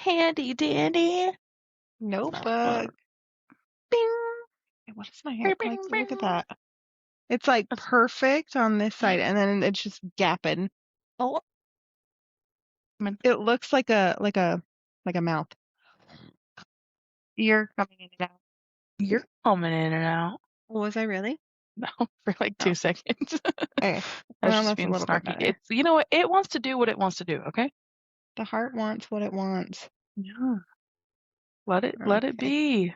Handy dandy. Notebook. Bing. What is my hair? Bing, bing, Like, bing. look at that. It's like perfect on this side, and then it's just gapping. Oh, It looks like a mouth. you're coming in and out. You're coming in and out. Was I really? No, for like Oh. 2 seconds. Okay. I was Well, just that's a being little bit snarky. better. You know what? It wants to do what it wants to do, okay? The heart wants what it wants. Yeah. Let it Okay. be.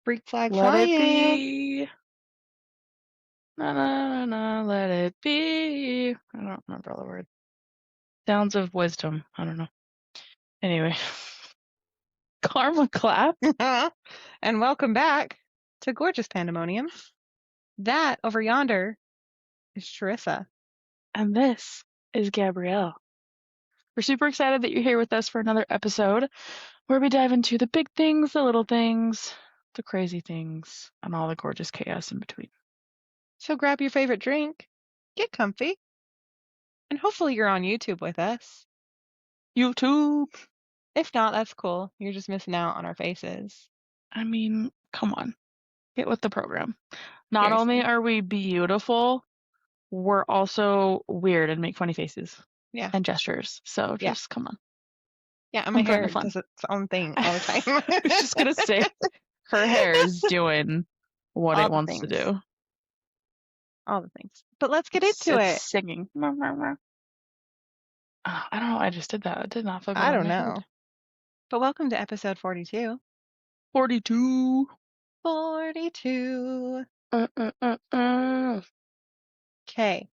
Freak flag Let it flying. be. Na na na, let it be. I don't remember all the words. Sounds of wisdom. I don't know. Anyway. Karma clap. And welcome back to Gorgeous Pandemonium. That over yonder is Charissa. And this is Gabrielle. We're super excited that you're here with us for another episode where we dive into the big things, the little things, the crazy things, and all the gorgeous chaos in between. So grab your favorite drink, get comfy, and hopefully you're on YouTube with us. YouTube. If not, that's cool. You're just missing out on our faces. I mean, come on. Get with the program. Not Seriously. only are we beautiful, we're also weird and make funny faces. Yeah. And gestures. So just come on. Yeah, and my hair fun. does its own thing all the time. I was just going to say, her hair is doing what All it the wants to things. do. All the things. But let's get into it. It's singing. I don't know. I just did that. It did not feel good. I on don't my know. head. But welcome to episode 42. 42. 42. Okay.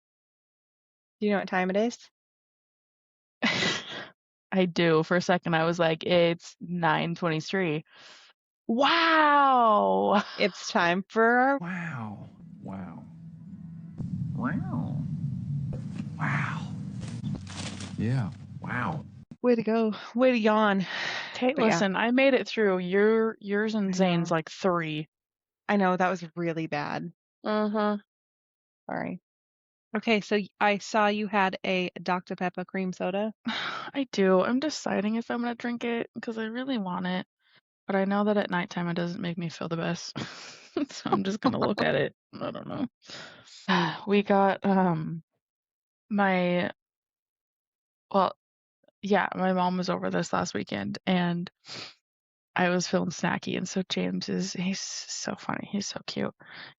Do you know what time it is? I do. For a second, I was like, it's 9:23. Wow. It's time for our... Wow. Wow. Wow. Wow. Yeah. Wow. Way to go. Way to yawn. Okay, But yeah. listen, I made it through. Yours and Zane's like 3. I know, that was really bad. Sorry. Okay, so I saw you had a Dr. Pepper cream soda. I do. I'm deciding if I'm going to drink it because I really want it. But I know that at nighttime it doesn't make me feel the best. So I'm just going to look at it. I don't know. We got my mom was over this last weekend and I was feeling snacky, and so he's so funny. He's so cute.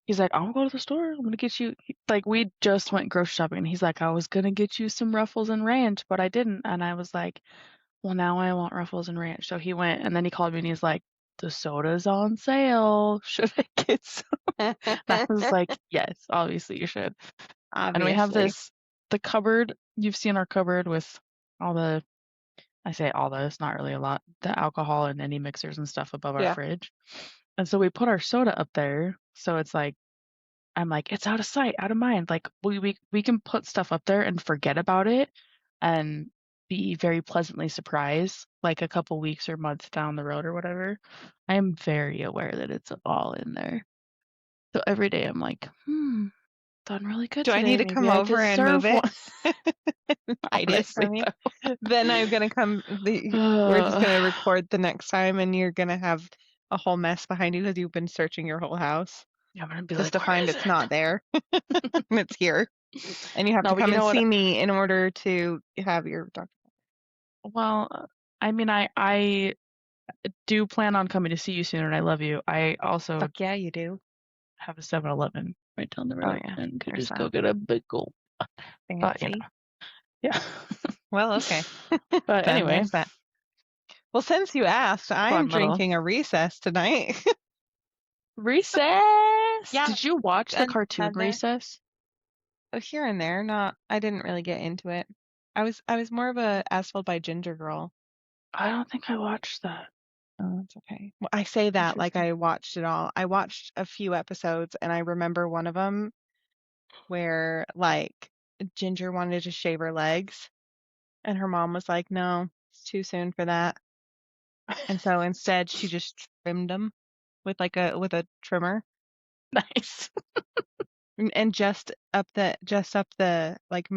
He's like, I'm gonna go to the store. I'm gonna get you, like, we just went grocery shopping, and he's like, I was gonna get you some Ruffles and Ranch, but I didn't. And I was like, well, now I want Ruffles and Ranch. So he went, and then he called me, and he's like, the soda's on sale. Should I get some? And I was like, yes, obviously you should. Obviously. And we have the cupboard. You've seen our cupboard with all the, I say all the, it's not really a lot, the alcohol and any mixers and stuff above our fridge. And so we put our soda up there. So it's like, I'm like, it's out of sight, out of mind. Like we can put stuff up there and forget about it and be very pleasantly surprised, like a couple weeks or months down the road or whatever. I am very aware that it's all in there. So every day I'm like, done really good Do today. I need to Maybe come over and move it? Hide it from me. Then I'm going to come, we're just going to record the next time, and you're going to have a whole mess behind you because you've been searching your whole house. Yeah, I'm going to be just like, to find it's not there. And it's here. And you have to but come you know and what? see me in order to have your Dr. Well, I mean, I do plan on coming to see you soon, and I love you. I also Fuck yeah, you do. have a 7-Eleven right down the road, and could There's just go get a big gulp. But, you know, yeah. Well, okay. But Then anyway, there's that. Well, since you asked, I'm drinking a Recess tonight. Recess? Yeah. Did you watch the cartoon Recess? Oh, here and there. I didn't really get into it. I was more of a Asphalt by Ginger girl. I don't think I watched that. Oh, that's okay. Well, I say that like I watched it all. I watched a few episodes, and I remember one of them where like Ginger wanted to shave her legs, and her mom was like, "No, it's too soon for that." And so instead, she just trimmed them with a trimmer. Nice. And just up the like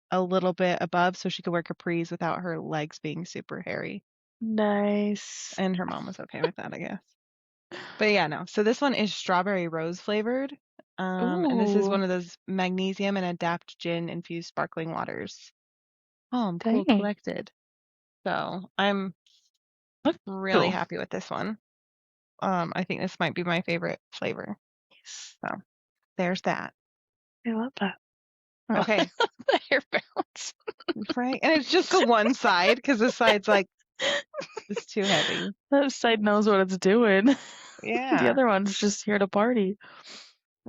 a little bit above, so she could wear capris without her legs being super hairy. Nice. And her mom was okay with that, I guess. But yeah, no. So this one is strawberry rose flavored. And this is Ooh, one of those magnesium and adapt gin infused sparkling waters. Oh, I'm cool dang. collected. So I'm That's really cool. happy with this one. I think this might be my favorite flavor. So there's that. I love that. Okay. The hair bounce. Right? And it's just the one side because the side's like, it's too heavy. That side knows what it's doing. The Yeah. other one's just here to party.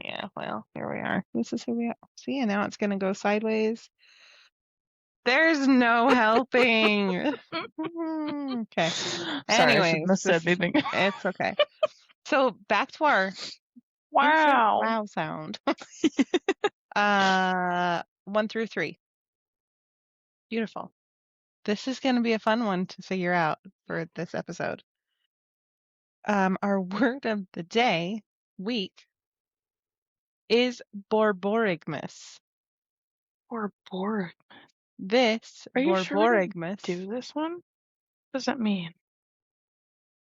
Yeah. Well, here we are. This is who we are. See, and now it's going to go sideways. There's no helping. Okay. Sorry, I Anyways, shouldn't have said anything. it's okay. So back to our Wow. wow sound. 1 through 3. Beautiful. This is going to be a fun one to figure out for this episode. Our word of the day, week, is Borborygmus. Borborygmus. This Are you sure we didn't Borborygmus, do this one? What does that mean?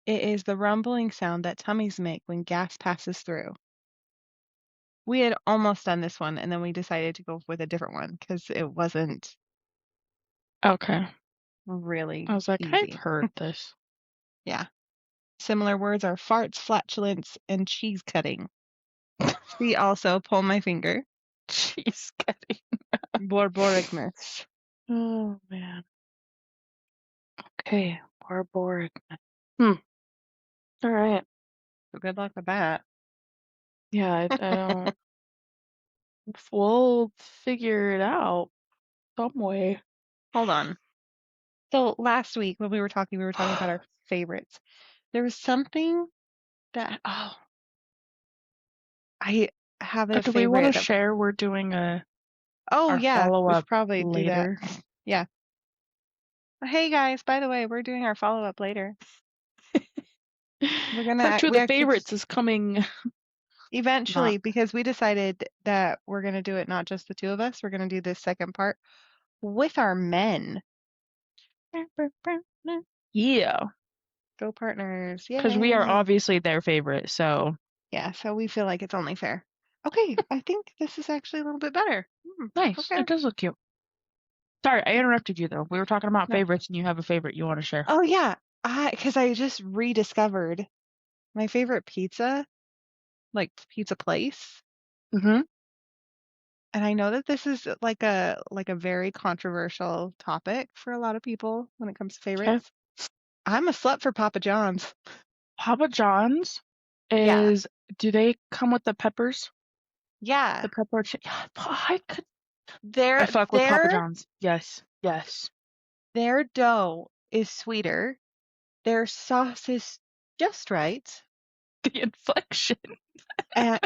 it is the rumbling sound that tummies make when gas passes through. We had almost done this one, and then we decided to go with a different one because it wasn't Okay. really I was like, I've easy. heard this. Yeah. Similar words are farts, flatulence, and cheese cutting. See also, pull my finger, Cheese cutting. Borborygmus. Oh, man. Okay. Borborygmus. All right. So good luck with that. Yeah, I don't. We'll figure it out some way. Hold on. So last week when we were talking about our favorites. There was something that I have a Do we want to favorite that share? We're doing our yeah, we follow-up should probably do that. later. Yeah. Hey guys, by the way, we're doing our follow-up later. We're gonna Part 2 of we the actually favorites is coming. eventually Not. because we decided that we're gonna do it not just the two of us. We're gonna do this second part with our men. Yeah, Go partners. because we are Yay. obviously their favorite, so. Yeah, so we feel like it's only fair. Okay, I think this is actually a little bit better. Nice. Okay. It does look cute. Sorry, I interrupted you though. We were talking about No. favorites and you have a favorite you want to share. Oh yeah, because I just rediscovered my favorite pizza, like pizza place. Mm-hmm. And I know that this is like a very controversial topic for a lot of people when it comes to Okay. favorites. I'm a slut for Papa John's. Papa John's Yeah. is, do they come with the peppers? Yeah. The pepper yeah, I Their fuck with Papa John's. Yes. Yes. their dough is sweeter. Their sauce is just right. The inflection. And,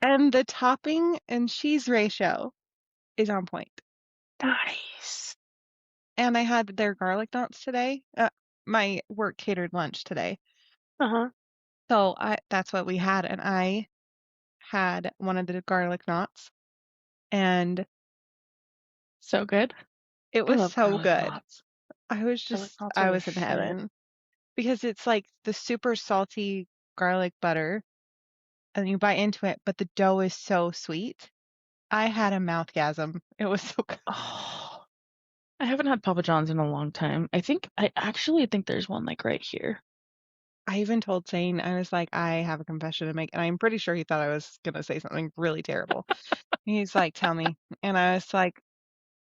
and the topping and cheese ratio is on point. Nice. And I had their garlic knots today. My work catered lunch today. Uh-huh. So that's what we had. And I had one of the garlic knots. And So good. it I was love so garlic good. knots. I was Garlic just, knots are I the was in shit. heaven. Because it's like the super salty garlic butter. And you bite into it, but the dough is so sweet. I had a mouthgasm. It was so good. Oh, I haven't had Papa John's in a long time. I actually think there's one like right here. I even told Zane, I was like, I have a confession to make. And I'm pretty sure he thought I was going to say something really terrible. He's like, tell me. And I was like,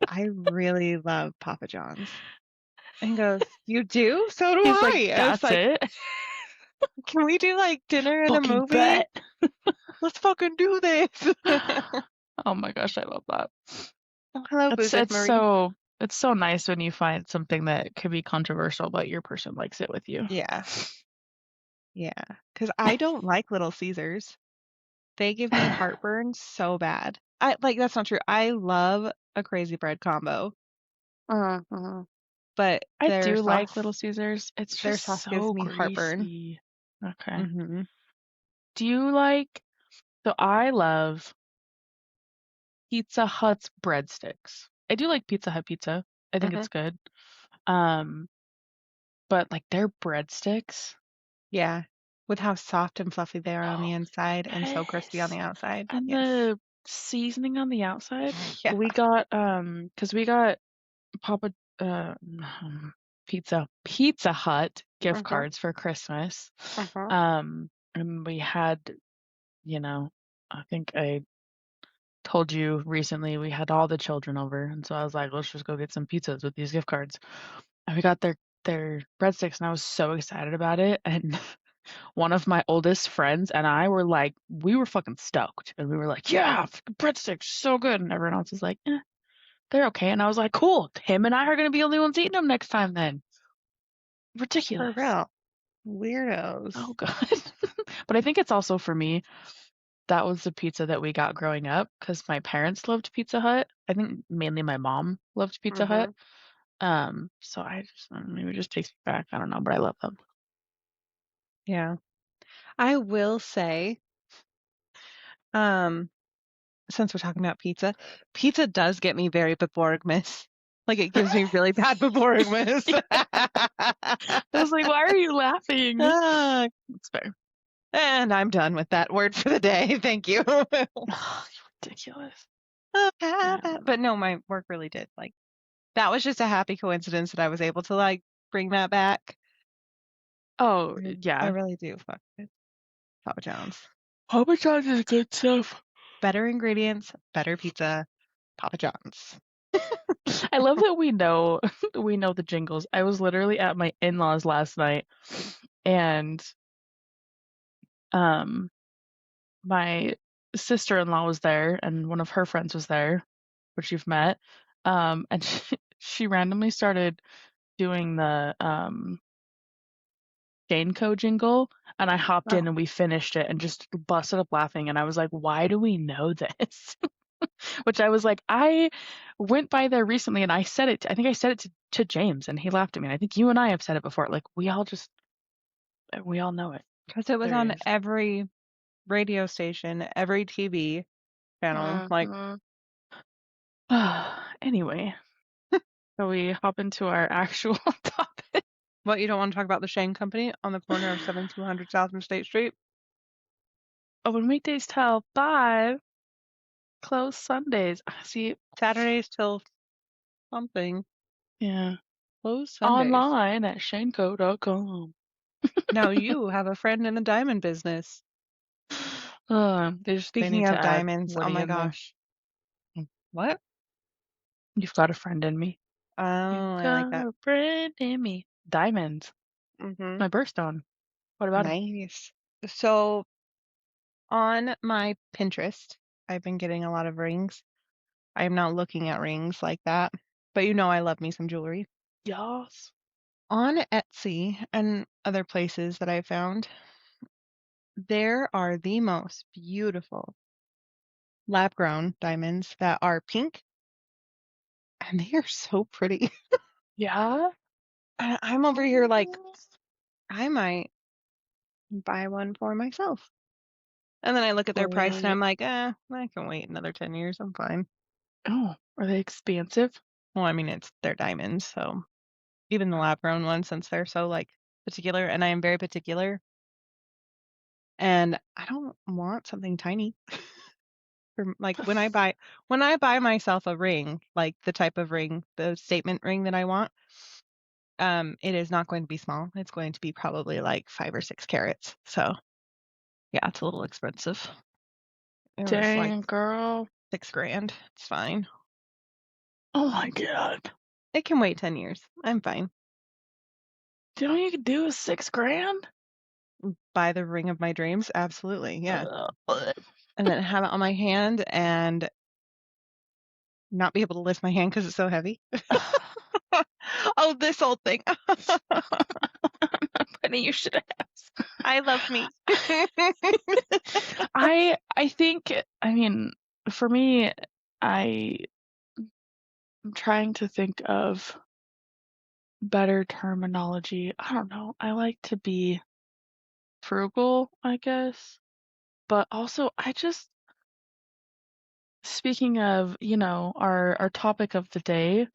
I really love Papa John's. And he goes, you do? So do He's I. like, I was that's like, it. can we do like dinner and a Fucking movie? bet. Let's fucking do this. Oh my gosh, I love that. Hello, Boozit Marie. It's so nice when you find something that could be controversial, but your person likes it with you. Yeah. Yeah. Because I don't like Little Caesars. They give me heartburn so bad. That's not true. I love a crazy bread combo. But I their do sauce, like Little Caesars. It's their just sauce gives so me heartburn. greasy. Okay. Mm-hmm. Do you like, so I love Pizza Hut's breadsticks. I do like Pizza Hut pizza. I think it's good. But like their breadsticks. Yeah. With how soft and fluffy they are on the Oh, inside and so crispy on yes. the outside. And Yes. the seasoning on the outside. Yeah. We got because we got Papa Pizza Hut gift Uh-huh. cards for Christmas. Uh-huh. And we had, I think I told you recently we had all the children over, and so I was like, let's just go get some pizzas with these gift cards. And we got their breadsticks, and I was so excited about it. And one of my oldest friends and I were like, we were fucking stoked, and we were like, yeah, breadsticks, so good. And everyone else was like, they're okay. And I was like, cool. Him and I are gonna be the only ones eating them next time then. For Ridiculous. real. Weirdos. Oh god. But I think it's also for me, that was the pizza that we got growing up because my parents loved Pizza Hut. I think mainly my mom loved Pizza Hut. So maybe it just takes me back. I don't know, but I love them. Yeah. I will say, since we're talking about pizza, pizza does get me very Borborygmus. Like it gives me really bad Borborygmus. I was like, why are you laughing? Ah, It's fair. and I'm done with that word for the day. Thank you. Oh, ridiculous. But no, my work really did. Like that was just a happy coincidence that I was able to like bring that back. Oh, I yeah. really do fuck with Papa John's. Papa John's is good stuff. Better ingredients, better pizza, Papa John's. I love that we know the jingles. I was literally at my in-laws last night, and my sister-in-law was there, and one of her friends was there, which you've met. And she randomly started doing the Janeco jingle, and I hopped in Oh, and we finished it and just busted up laughing. And I was like, why do we know this? Which I was like, I went by there recently and I said it. I think I said it to James, and he laughed at me. And I think you and I have said it before. Like we all know it. because it was There on it is. every radio station, every TV channel. Like, Anyway, so we hop into our actual topic. what, you don't want to talk about the Shane Company on the corner of 7200 South and State Street? Open weekdays till 5. Closed Sundays. See, Saturdays till something. yeah. Closed Sundays. Online at shaneco.com. Now you have a friend in the diamond business. They Speaking need to of add diamonds, oh Woody my in there. gosh. What? You've got a friend in me. Oh, I like that. Got a friend in me. Diamonds. Mm-hmm. My birthstone. What about 'em? Nice. So on my Pinterest, I've been getting a lot of rings. I am not looking at rings like that, but you know I love me some jewelry. Yes. On Etsy and other places that I found, there are the most beautiful lab-grown diamonds that are pink, and they are so pretty. Yeah? And I'm over here like, I might buy one for myself. And then I look at their price and I'm like, I can wait another 10 years. I'm fine. Oh, are they expansive? Well, I mean, they're diamonds, so even the lab-grown ones, since they're so like particular, and I am very particular, and I don't want something tiny. Like when I buy myself a ring, like the type of ring, the statement ring that I want, it is not going to be small. It's going to be probably like 5 or 6 carats. So yeah, it's a little expensive. It was like Dang, girl. $6,000. It's fine. Oh my god. It can wait 10 years. I'm fine. Do you know what you could do with $6,000? Buy the ring of my dreams? Absolutely, yeah. Ugh. And then have it on my hand and not be able to lift my hand because it's so heavy. Oh, this old thing. Funny, you should ask. I love me. I think, I mean, for me, I'm trying to think of better terminology. I don't know. I like to be frugal, I guess. But also, speaking of, our topic of the day,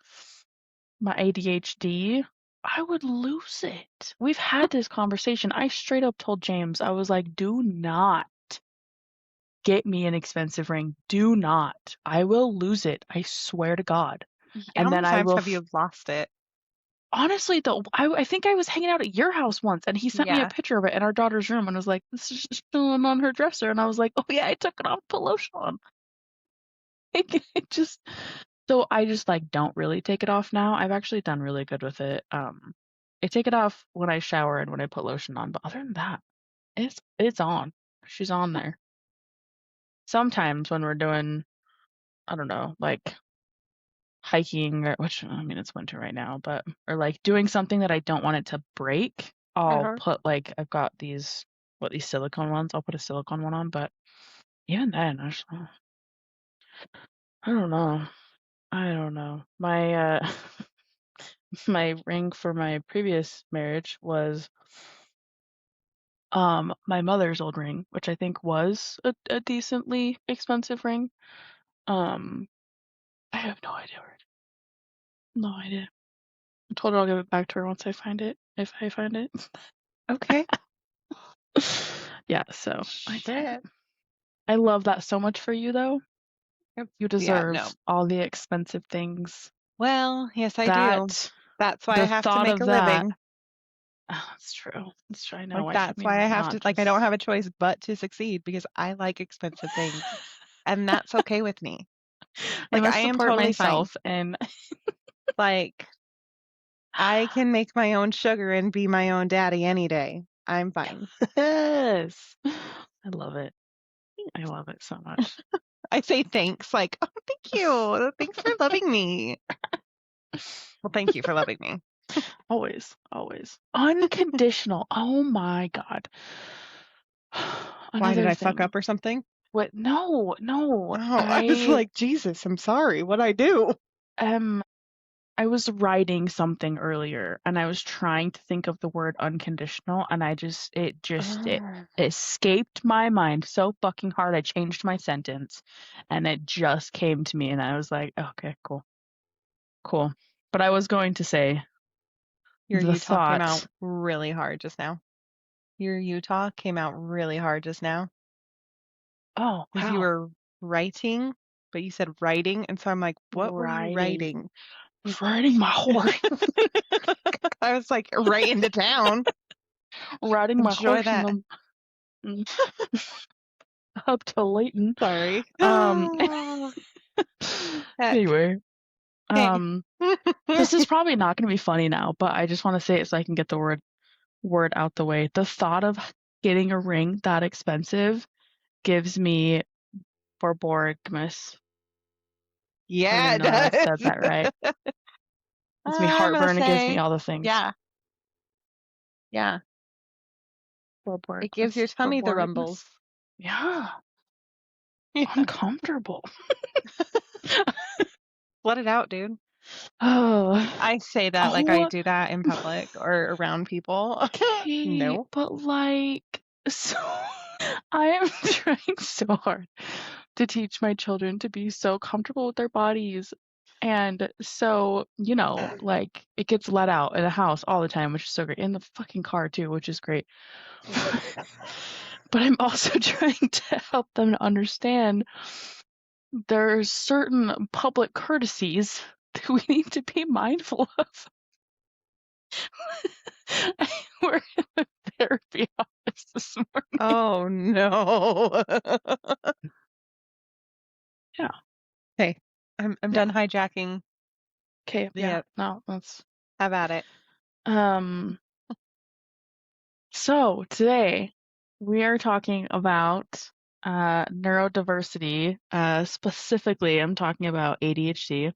my ADHD, I would lose it. We've had this conversation. I straight up told James, I was like, do not get me an expensive ring. Do not. I will lose it. I swear to God. How And then many I times will. have you lost it? Honestly, though, I think I was hanging out at your house once, and he sent me a Yeah. picture of it in our daughter's room, and was like, "This is still on her dresser," and I was like, "Oh yeah, I took it off, put lotion on." So I just like don't really take it off now. I've actually done really good with it. I take it off when I shower and when I put lotion on, but other than that, it's on. She's on there. Sometimes when we're doing, I don't know, like hiking, or which I mean it's winter right now, but or like doing something that I don't want it to break, I'll put like I've got these silicone ones. I'll put a silicone one on, but even then, I don't know. I don't know. My my ring for my previous marriage was my mother's old ring, which I think was a decently expensive ring. I have no idea where it is. No idea. I told her I'll give it back to her once I find it, if I find it. Okay. Yeah, so I Shit. can't. I love that so much for you, though. You deserve all the expensive things. Well, yes, I do. That's why I have to make a living. Oh, that's true. That's true. I know. Like, Why that's why I have to, like, I don't have a choice but to succeed because I like expensive things. And that's okay with me. Like, must I am support totally myself fine. and like, I can make my own sugar and be my own daddy any day. I'm fine. Yes. I love it. I love it so much. I say thanks, like, oh, thank you. Thanks for loving me. Well, thank you for loving me. Always, always. Unconditional. Oh my God. Why did I fuck up or something? What? No. Oh, I was like, Jesus, I'm sorry. What'd I do? I was writing something earlier and I was trying to think of the word unconditional and it escaped my mind so fucking hard. I changed my sentence and it just came to me and I was like, okay, cool. But I was going to say Your Utah came out really hard just now. Your Utah came out really hard just now. Oh, because you were writing, but you said writing, and so I'm like, what were you writing? I was riding my horse. I was like, right into town. Riding my horse up to Layton. Sorry. Anyway, this is probably not going to be funny now, but I just want to say it so I can get the word out the way. The thought of getting a ring that expensive gives me Borborygmus. Yeah, it does. I said that right. Gives me heartburn. It gives me all the things. Yeah. Yeah. It gives your tummy the rumbles. Yeah. Uncomfortable. Let it out, dude. Oh. I say that like I do that in public or around people. Okay, no. But like, so I am trying so hard to teach my children to be so comfortable with their bodies. And so, like it gets let out in the house all the time, which is so great. In the fucking car too, which is great. But I'm also trying to help them to understand there's certain public courtesies that we need to be mindful of. We're in the therapy office this morning. Oh no. Yeah. Hey, I'm done hijacking. Okay. Yeah. No, let's have at it. So today we are talking about neurodiversity. Specifically, I'm talking about ADHD.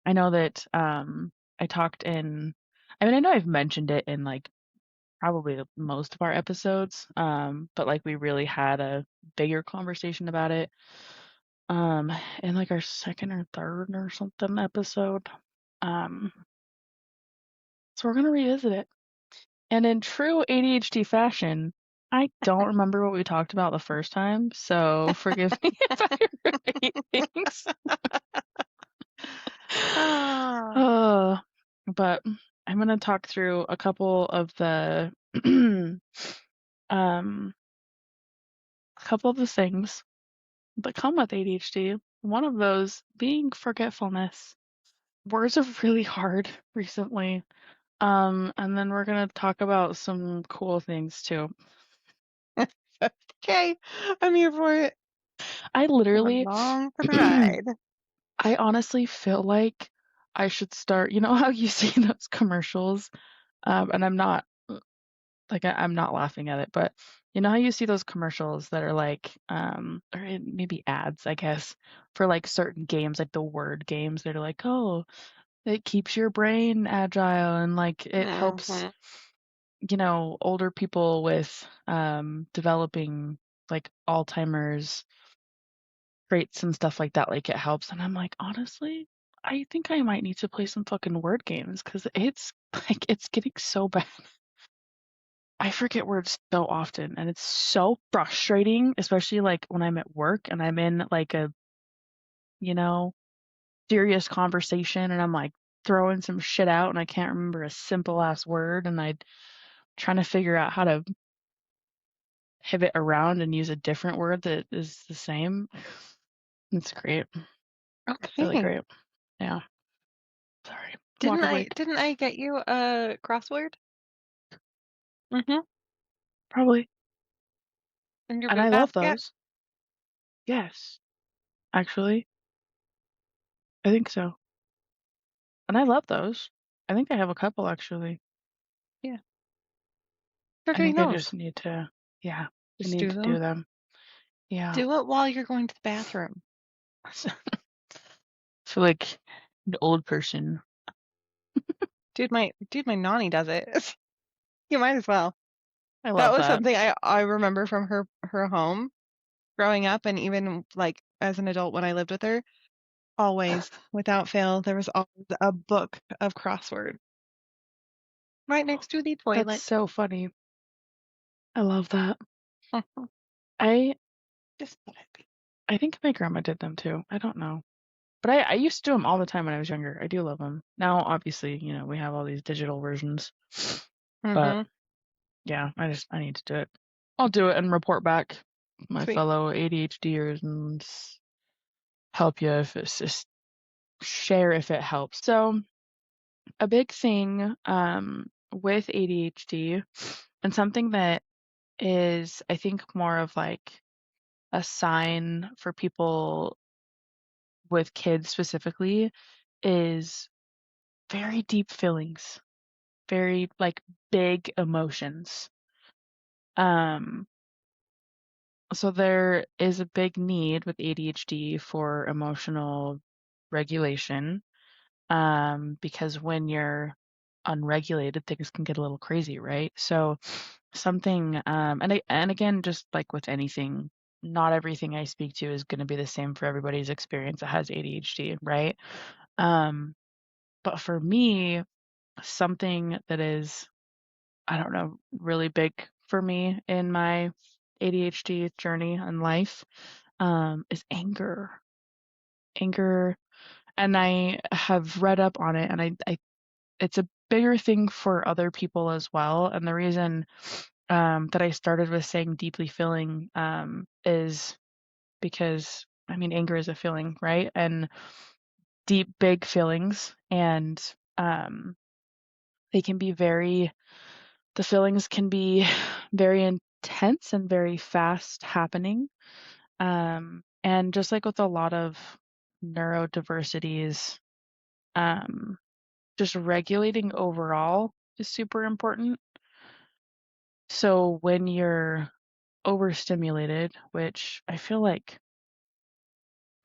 I know that I know I've mentioned it in like probably most of our episodes, but like we really had a bigger conversation about it in like our second or third or something episode. So we're gonna revisit it. And in true ADHD fashion, I don't remember what we talked about the first time, so forgive me if I repeat things. but I'm going to talk through a couple of the um a couple of the things that come with ADHD. One of those being forgetfulness. Words are really hard recently. And then we're going to talk about some cool things too. Okay, I'm here for it. I literally Along for the ride. I honestly feel like I should start, you know how you see those commercials? And I'm not I'm not laughing at it, but you know how you see those commercials that are like, maybe ads, I guess, for like certain games, like the word games that are like, oh, it keeps your brain agile and like it helps, you know, older people with developing like Alzheimer's traits and stuff like that, like it helps. And I'm like, honestly, I think I might need to play some fucking word games because it's like it's getting so bad. I forget words so often, and it's so frustrating, especially like when I'm at work and I'm in like a, you know, serious conversation and I'm like throwing some shit out and I can't remember a simple ass word and I'm trying to figure out how to pivot around and use a different word that is the same. It's great. Really Okay. great. Yeah. Sorry. Didn't Water I break. didn't I get you a crossword? Mm-hmm. Probably. In your And I boot love basket? those. Yes. Actually, I think so. And I love those. I think I have a couple actually. Yeah. Start I doing think I those. just need to, yeah, I Just need do to do them. them. Yeah. Do it while you're going to the bathroom. I feel like an old person. Dude, my nanny does it. You might as well. I That love was that. something I remember from her home growing up, and even like as an adult when I lived with her. Always, without fail, there was always a book of crossword right next to the That's toilet. so funny. I love that. I Just let it be. I think my grandma did them too. I don't know. But I used to do them all the time when I was younger. I do love them. Now, obviously, you know, we have all these digital versions. But Mm-hmm. yeah, I need to do it. I'll do it and report back my Sweet. fellow ADHDers and help you if it's just share if it helps. So a big thing with ADHD and something that is I think more of like a sign for people with kids specifically is very deep feelings, very like big emotions. Um so there is a big need with ADHD for emotional regulation. Because when you're unregulated, things can get a little crazy, right? So something, and again, just like with anything, not everything I speak to is going to be the same for everybody's experience that has ADHD, right? Um, but for me, something that is, I don't know, really big for me in my ADHD journey in life, is anger. Anger, and I have read up on it, and I it's a bigger thing for other people as well. And the reason that I started with saying deeply feeling is because I mean anger is a feeling, right? And deep, big feelings, and um, they can be the feelings can be very intense and very fast happening. And just like with a lot of neurodiversities, um, just regulating overall is super important. So when you're overstimulated, which I feel like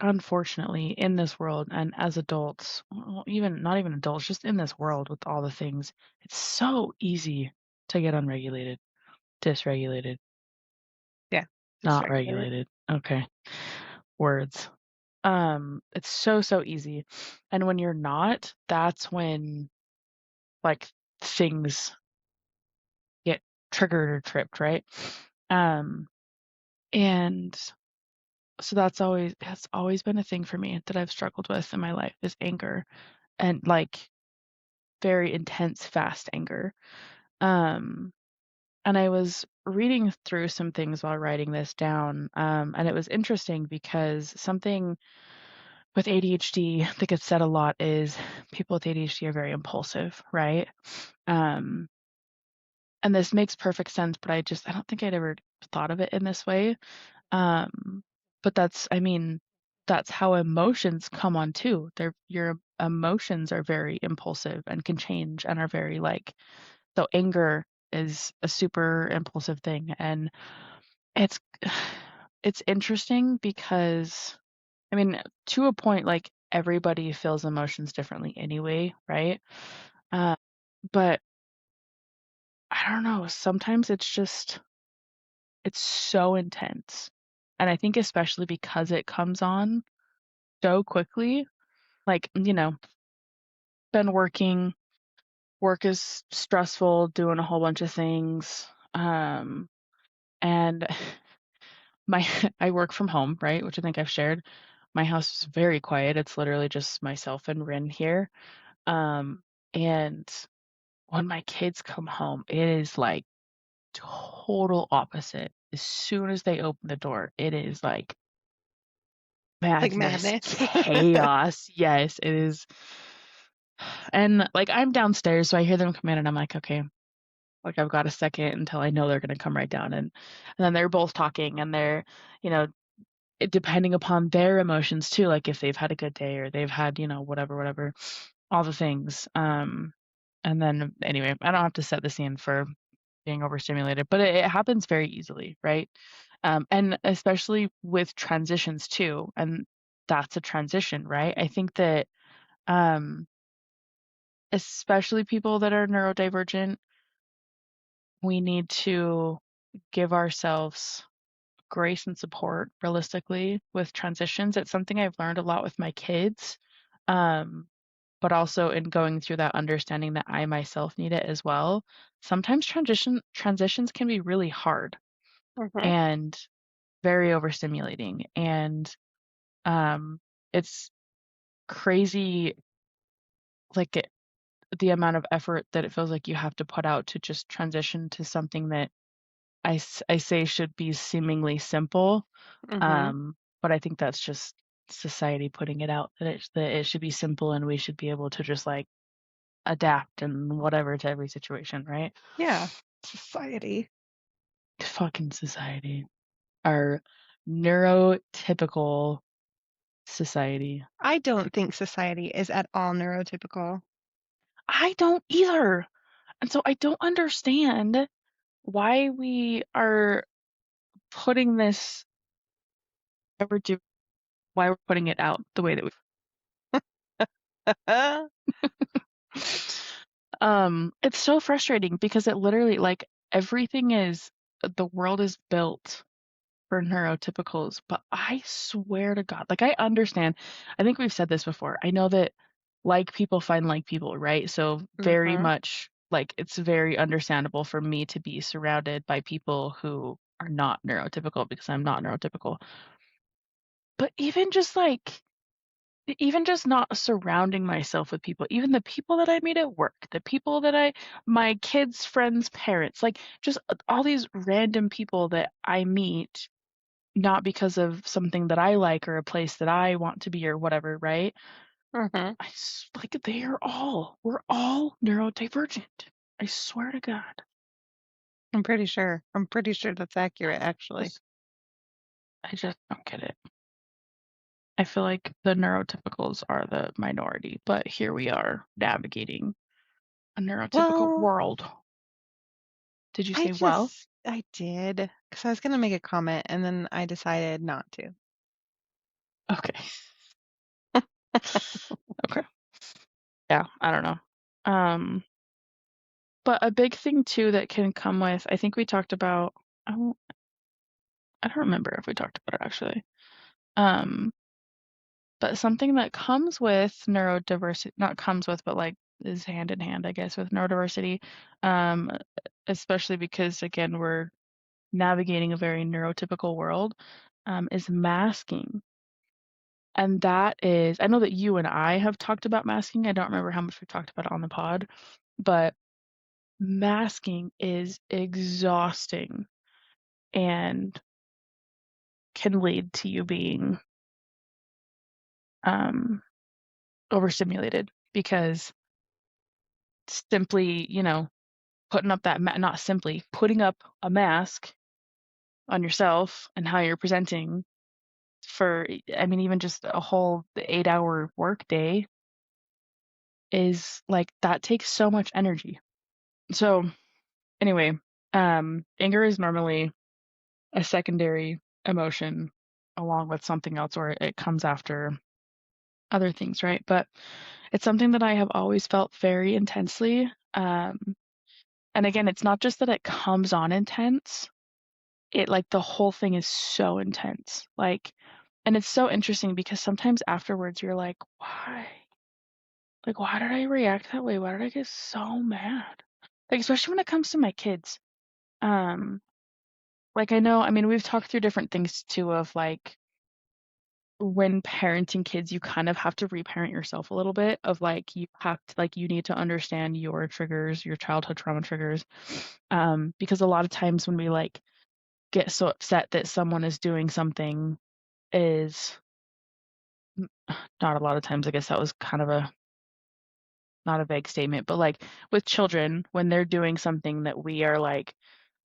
unfortunately in this world and as adults, well, even not even adults, just in this world with all the things, it's so easy to get unregulated, dysregulated, Yeah. not Dysregulated. regulated. Okay. Words. It's so easy. And when you're not, that's when like things get triggered or tripped, right? Um, and so that's always been a thing for me that I've struggled with in my life is anger. And like very intense, fast anger. And I was reading through some things while writing this down, and it was interesting because something with ADHD that gets said a lot is people with ADHD are very impulsive, right? Um, and this makes perfect sense, but I don't think I'd ever thought of it in this way. But that's how emotions come on too. Your emotions are very impulsive and can change and are very like, so anger is a super impulsive thing. And it's it's interesting because to a point, like everybody feels emotions differently anyway, right? Uh, but I don't know, sometimes it's so intense. And I think especially because it comes on so quickly, like, been working, work is stressful, doing a whole bunch of things. And my I work from home, right? Which I think I've shared. My house is very quiet. It's literally just myself and Rin here. And when my kids come home, it is like total opposite. As soon as they open the door, it is like Like madness, madness. chaos. Yes, it is. And like I'm downstairs, so I hear them come in and I'm like, okay, like I've got a second until I know they're gonna come right down. And then they're both talking and they're, you know, depending upon their emotions too, like if they've had a good day or they've had, whatever, all the things. And then anyway, I don't have to set the scene for being overstimulated, but it happens very easily, right? And especially with transitions too, and that's a transition, right? I think that um, especially people that are neurodivergent, we need to give ourselves grace and support realistically with transitions. It's something I've learned a lot with my kids, um, but also in going through that understanding that I myself need it as well. Sometimes transitions can be really hard Mhm. and very overstimulating, and um, it's crazy, like the amount of effort that it feels like you have to put out to just transition to something that I say should be seemingly simple. Mhm. But I think that's just society putting it out that it should be simple and we should be able to just like adapt and whatever to every situation, right? Yeah. Society. Fucking society. Our neurotypical society. I don't think society is at all neurotypical. I don't either. And so I don't understand why we are putting this, why we're putting it out the way that we. It's so frustrating because it literally like everything is the world is built for neurotypicals, but I swear to God, like I understand. I think we've said this before. I know that like people find like people, right? So very Mhm. much like it's very understandable for me to be surrounded by people who are not neurotypical because I'm not neurotypical. But even just not surrounding myself with people, even the people that I meet at work, the people that my kids' friends' parents, like just all these random people that I meet, not because of something that I like or a place that I want to be or whatever, right? Mhm. Like we're all neurodivergent. I swear to God. I'm pretty sure. I'm pretty sure that's accurate, actually. I just don't get it. I feel like the neurotypicals are the minority, but here we are navigating a neurotypical Well, world. Did you say well? I did, because I was gonna make a comment and then I decided not to. Okay. Okay. Yeah, I don't know. Um, but a big thing too that can come with, I think we talked about, oh, I don't remember if we talked about it actually. Um, but something that comes with neurodiversity, not comes with, but like is hand in hand, I guess, with neurodiversity, um, especially because again, we're navigating a very neurotypical world, is masking. And that is, I know that you and I have talked about masking. I don't remember how much we talked about it on the pod, but masking is exhausting and can lead to you being overstimulated because simply, putting up that not simply putting up a mask on yourself and how you're presenting for, I mean, even just a whole 8-hour work day is like that takes so much energy. So anyway, anger is normally a secondary emotion along with something else, or it comes after other things, right? But it's something that I have always felt very intensely. And again, it's not just that it comes on intense, it like the whole thing is so intense. Like, and it's so interesting because sometimes afterwards you're like, why? Like, why did I react that way? Why did I get so mad? Like, especially when it comes to my kids. Um, like I know, I mean, we've talked through different things too of like when parenting kids, you kind of have to reparent yourself a little bit of like you have to like you need to understand your triggers, your childhood trauma triggers. Because a lot of times when we like get so upset that someone is doing something is not a lot of times, I guess that was kind of a not a vague statement, but like with children, when they're doing something that we are like,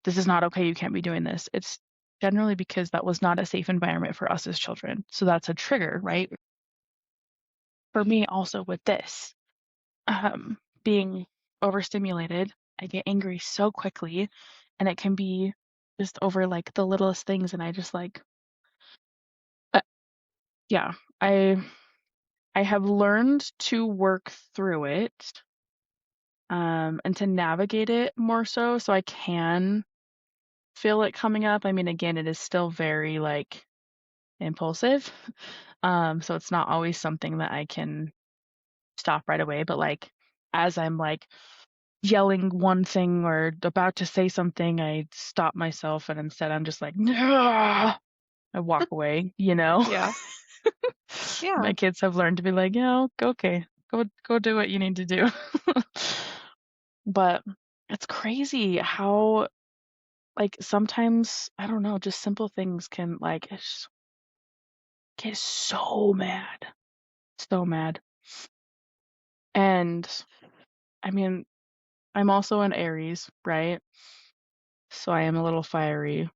this is not okay, you can't be doing this, it's generally because that was not a safe environment for us as children. So that's a trigger, right? For me, also with this, being overstimulated, I get angry so quickly, and it can be just over like the littlest things, and I just like, uh, yeah, I have learned to work through it, and to navigate it more so I can feel it coming up. I mean, again, it is still very like impulsive. So it's not always something that I can stop right away, but like as I'm like yelling one thing or about to say something, I stop myself and instead I'm just like, "Nah!" I walk away, you know? Yeah. Yeah. My kids have learned to be like, yeah, okay, go do what you need to do. But it's crazy how like sometimes, I don't know, just simple things can like get so mad. So mad. And I mean, I'm also an Aries, right? So I am a little fiery.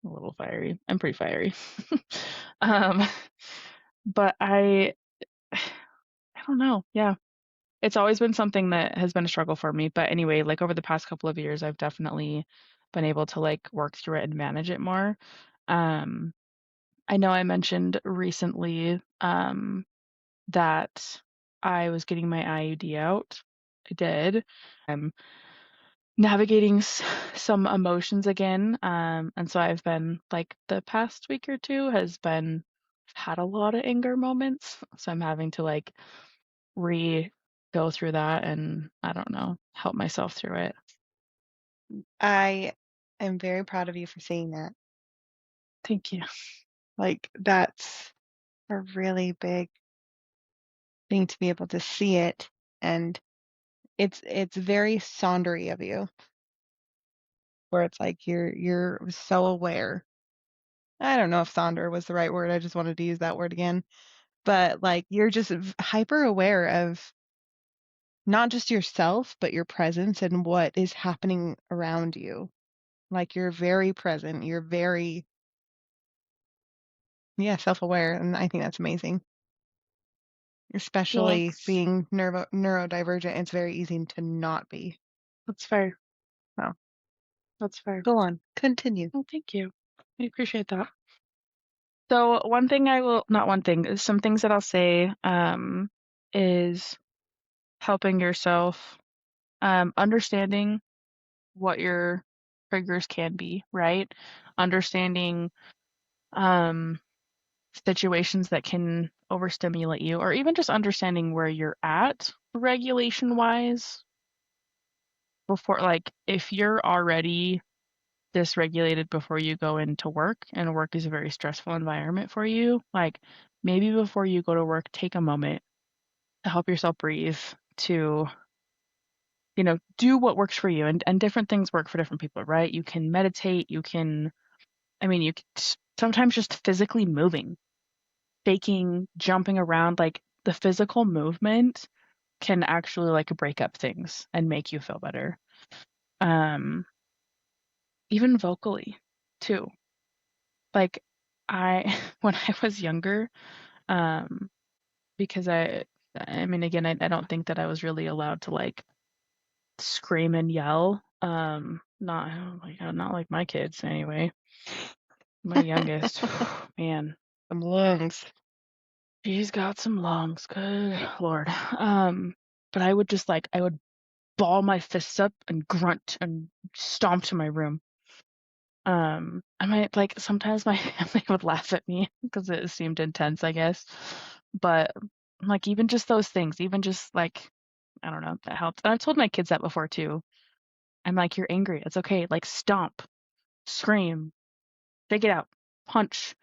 A little fiery. I'm pretty fiery. um, but I don't know. Yeah. It's always been something that has been a struggle for me. But anyway, like over the past couple of years, I've definitely been able to like work through it and manage it more. Um, I know I mentioned recently that I was getting my IUD out. I did. Navigating some emotions again. And so I've been like the past week or two has been had a lot of anger moments. So I'm having to like re go through that and I don't know, help myself through it. I am very proud of you for saying that. Thank you. Like, that's a really big thing to be able to see it, and it's very Saundery of you, where it's like you're so aware. I don't know if Sonder was the right word. I just wanted to use that word again. But like you're just hyper aware of not just yourself, but your presence and what is happening around you. Like you're very present. You're very, yeah, self-aware, and I think that's amazing. Especially Thanks. being neurodivergent, it's very easy to not be. That's fair. So That's fair. go on, continue. Oh, thank you. I appreciate that. So one thing I will, not one thing, some things that I'll say is helping yourself, understanding what your triggers can be, right? Understanding um, situations that can overstimulate you, or even just understanding where you're at regulation wise before, like, if you're already dysregulated before you go into work and work is a very stressful environment for you, like maybe before you go to work, take a moment to help yourself breathe, to, do what works for you. And different things work for different people, right? You can meditate, you can sometimes just physically moving, baking, jumping around, like the physical movement can actually like break up things and make you feel better. Even vocally too. Like when I was younger, because again, I don't think that I was really allowed to like scream and yell. Not oh my God, not like my kids anyway. My youngest, man, Some lungs. she's got some lungs. Good Lord. But I would just I would ball my fists up and grunt and stomp to my room. I might sometimes my family would laugh at me because it seemed intense, I guess. But like even just those things, even just like I don't know, that helped. And I've told my kids that before too. I'm like, you're angry. It's okay. Like stomp, scream, take it out, punch,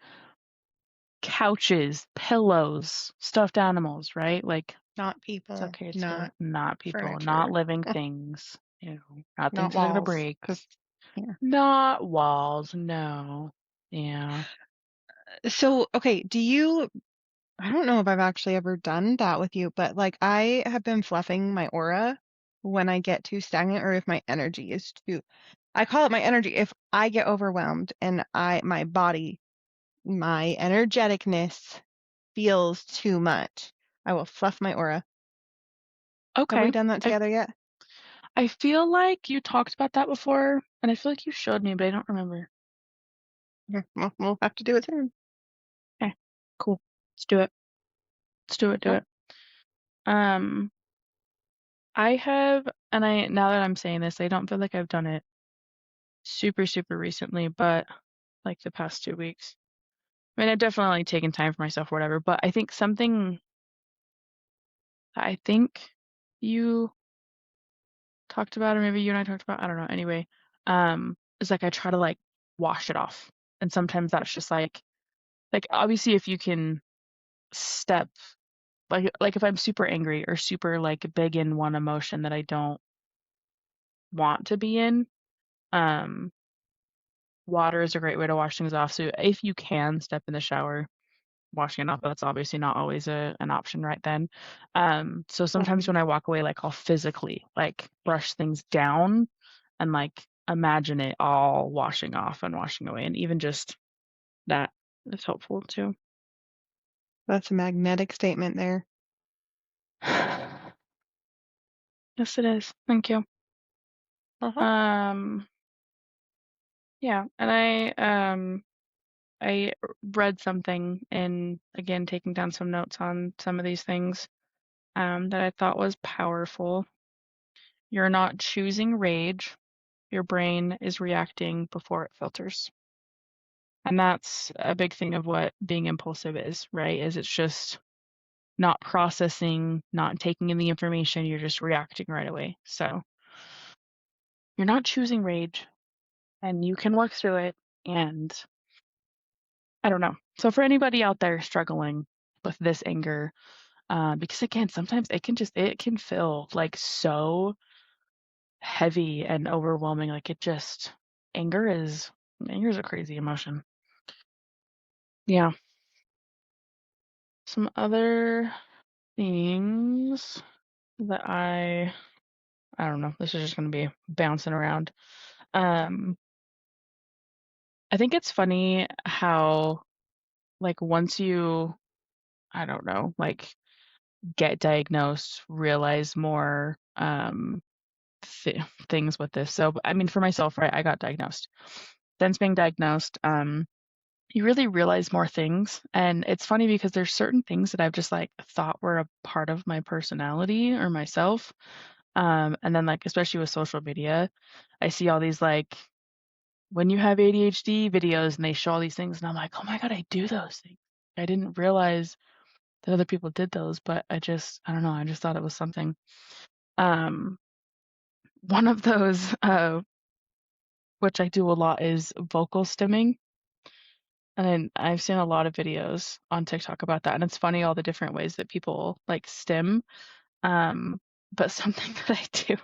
couches, pillows, stuffed animals, right? Like Not it's people, okay to not not people, not furniture, living things, not not things that are gonna walls. break. Because yeah. Not walls, no. Yeah. So, okay, I don't know if I've actually ever done that with you, but like I have been fluffing my aura when I get too stagnant or if my energy is too, I call it my energy. If I get overwhelmed and my body, my energeticness feels too much, I will fluff my aura. Have we Okay. done that I together yet? I feel like you talked about that before, and I feel like you showed me, but I don't remember. Yeah, well, we'll have to do it soon. Okay, cool. Let's do it. Let's do it. Do Yep. it. Um, I have, and now that I'm saying this, I don't feel like I've done it super, super recently, but like the past 2 weeks. I've definitely taken time for myself or whatever, but I think something that I think you talked about, or maybe you and I talked about, I don't know. Anyway, is like I try to like wash it off, and sometimes that's just like obviously if you can step like if I'm super angry or super like big in one emotion that I don't want to be in, um, water is a great way to wash things off. So if you can step in the shower, washing it off, that's obviously not always an option right then. So sometimes when I walk away, like I'll physically like brush things down and like imagine it all washing off and washing away. And even just that is helpful too. That's a magnetic statement there. Yes, it is. Thank you. Uh-huh. Yeah, and I read something and again taking down some notes on some of these things that I thought was powerful. You're not choosing rage. Your brain is reacting before it filters. And that's a big thing of what being impulsive is, right? Is it's just not processing, not taking in the information, you're just reacting right away. So you're not choosing rage and you can work through it. And I don't know. So for anybody out there struggling with this anger, because again, sometimes it can feel like so heavy and overwhelming. Like anger is anger is a crazy emotion. Yeah. Some other things that I don't know. This is just gonna be bouncing around. Um, I think it's funny how like once you I don't know, like get diagnosed, realize more things with this. So, I mean, for myself, right, I got diagnosed. Since being diagnosed, you really realize more things. And it's funny because there's certain things that I've just like thought were a part of my personality or myself. And then like, especially with social media, I see all these like when you have ADHD videos and they show all these things, and I'm like, oh my God, I do those things. I didn't realize that other people did those, but I don't know, I just thought it was something. Um, one of those, which I do a lot, is vocal stimming. And I've seen a lot of videos on TikTok about that, and it's funny all the different ways that people like stim. But something that I do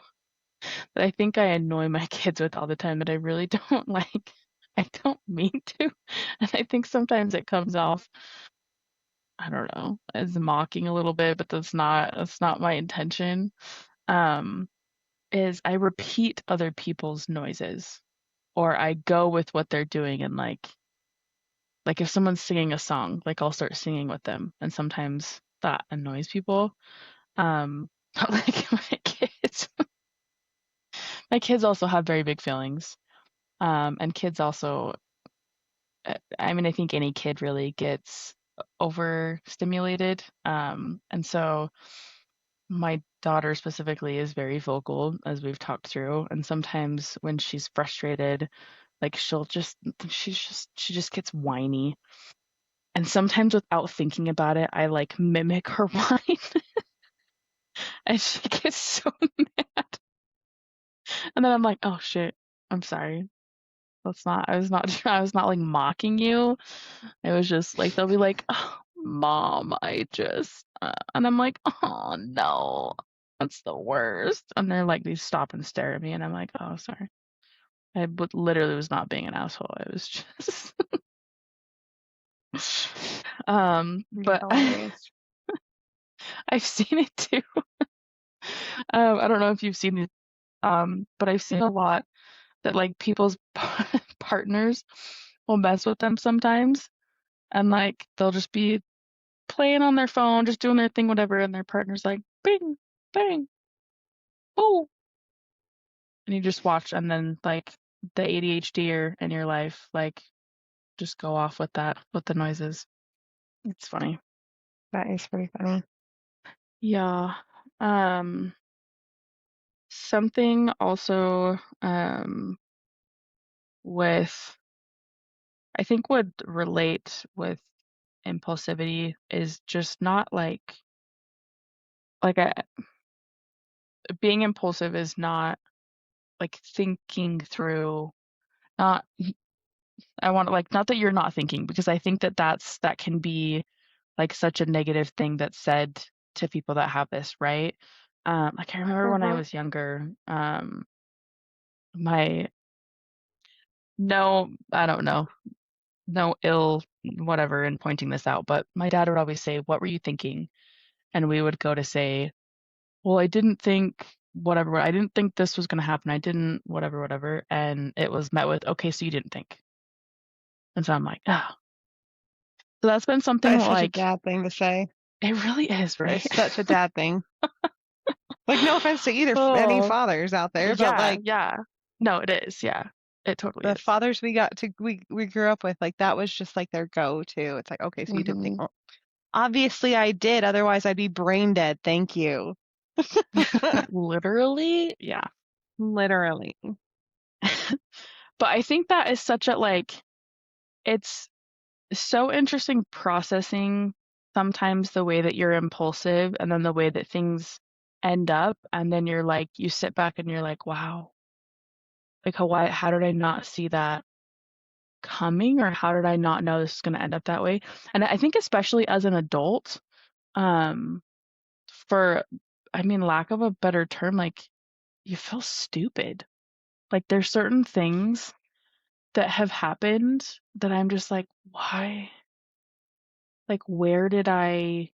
that I think I annoy my kids with all the time that I really don't like, I don't mean to, and I think sometimes it comes off, I don't know, as mocking a little bit, but that's not my intention. Um, is I repeat other people's noises, or I go with what they're doing, and like if someone's singing a song, like I'll start singing with them, and sometimes that annoys people. But like my kids also have very big feelings. And kids also, I mean, I think any kid really gets overstimulated. And so my daughter specifically is very vocal, as we've talked through. And sometimes when she's frustrated, like she just gets whiny. And sometimes without thinking about it, I like mimic her whine, and she gets so mad. And then I'm like, oh shit, I'm sorry. I was not like mocking you. It was just like they'll be like, oh, "Mom, I just," and I'm like, "Oh no, that's the worst." And they're like, they stop and stare at me, and I'm like, "Oh, sorry." Literally was not being an asshole. I was just, You're but hilarious. I've seen it too. I don't know if you've seen it, but I've seen a lot that like people's partners will mess with them sometimes, and like they'll just be playing on their phone, just doing their thing, whatever, and their partner's like, bing, bang, oh, and you just watch, and then like the ADHD in your life, like just go off with that, with the noises. It's funny. That is pretty funny. Yeah. Something also with I think would relate with impulsivity is just not like being impulsive is not like thinking through, not I want like not that you're not thinking, because I think that that can be like such a negative thing that's said to people that have this, right? Like I remember when I Mm-hmm. was younger, my no, I don't know, no ill whatever in pointing this out, but my dad would always say, "What were you thinking?" And we would go to say, "Well, I didn't think whatever, I didn't think this was going to happen. I didn't whatever, whatever." And it was met with, "Okay, so you didn't think." And so I'm like, "Ah." So that's been something That is such a like dad thing to say. it really is, That right? is such a dad thing. Like, no offense to any Oh, fathers out there, but yeah, like yeah. No, it is. Yeah, it totally the is. fathers we grew up with, like that was just like their go-to. It's like, okay, so you didn't think, Hmm. well, obviously I did, otherwise I'd be brain dead. Thank you. Literally, yeah. Literally. But I think that is such a like, it's so interesting processing sometimes the way that you're impulsive and then the way that things end up. And then you're like, you sit back and you're like, wow, like how did I not see that coming? Or how did I not know this is going to end up that way? And I think especially as an adult, um, for, I mean, lack of a better term, like you feel stupid. Like there's certain things that have happened that I'm just like, why? Like, where did I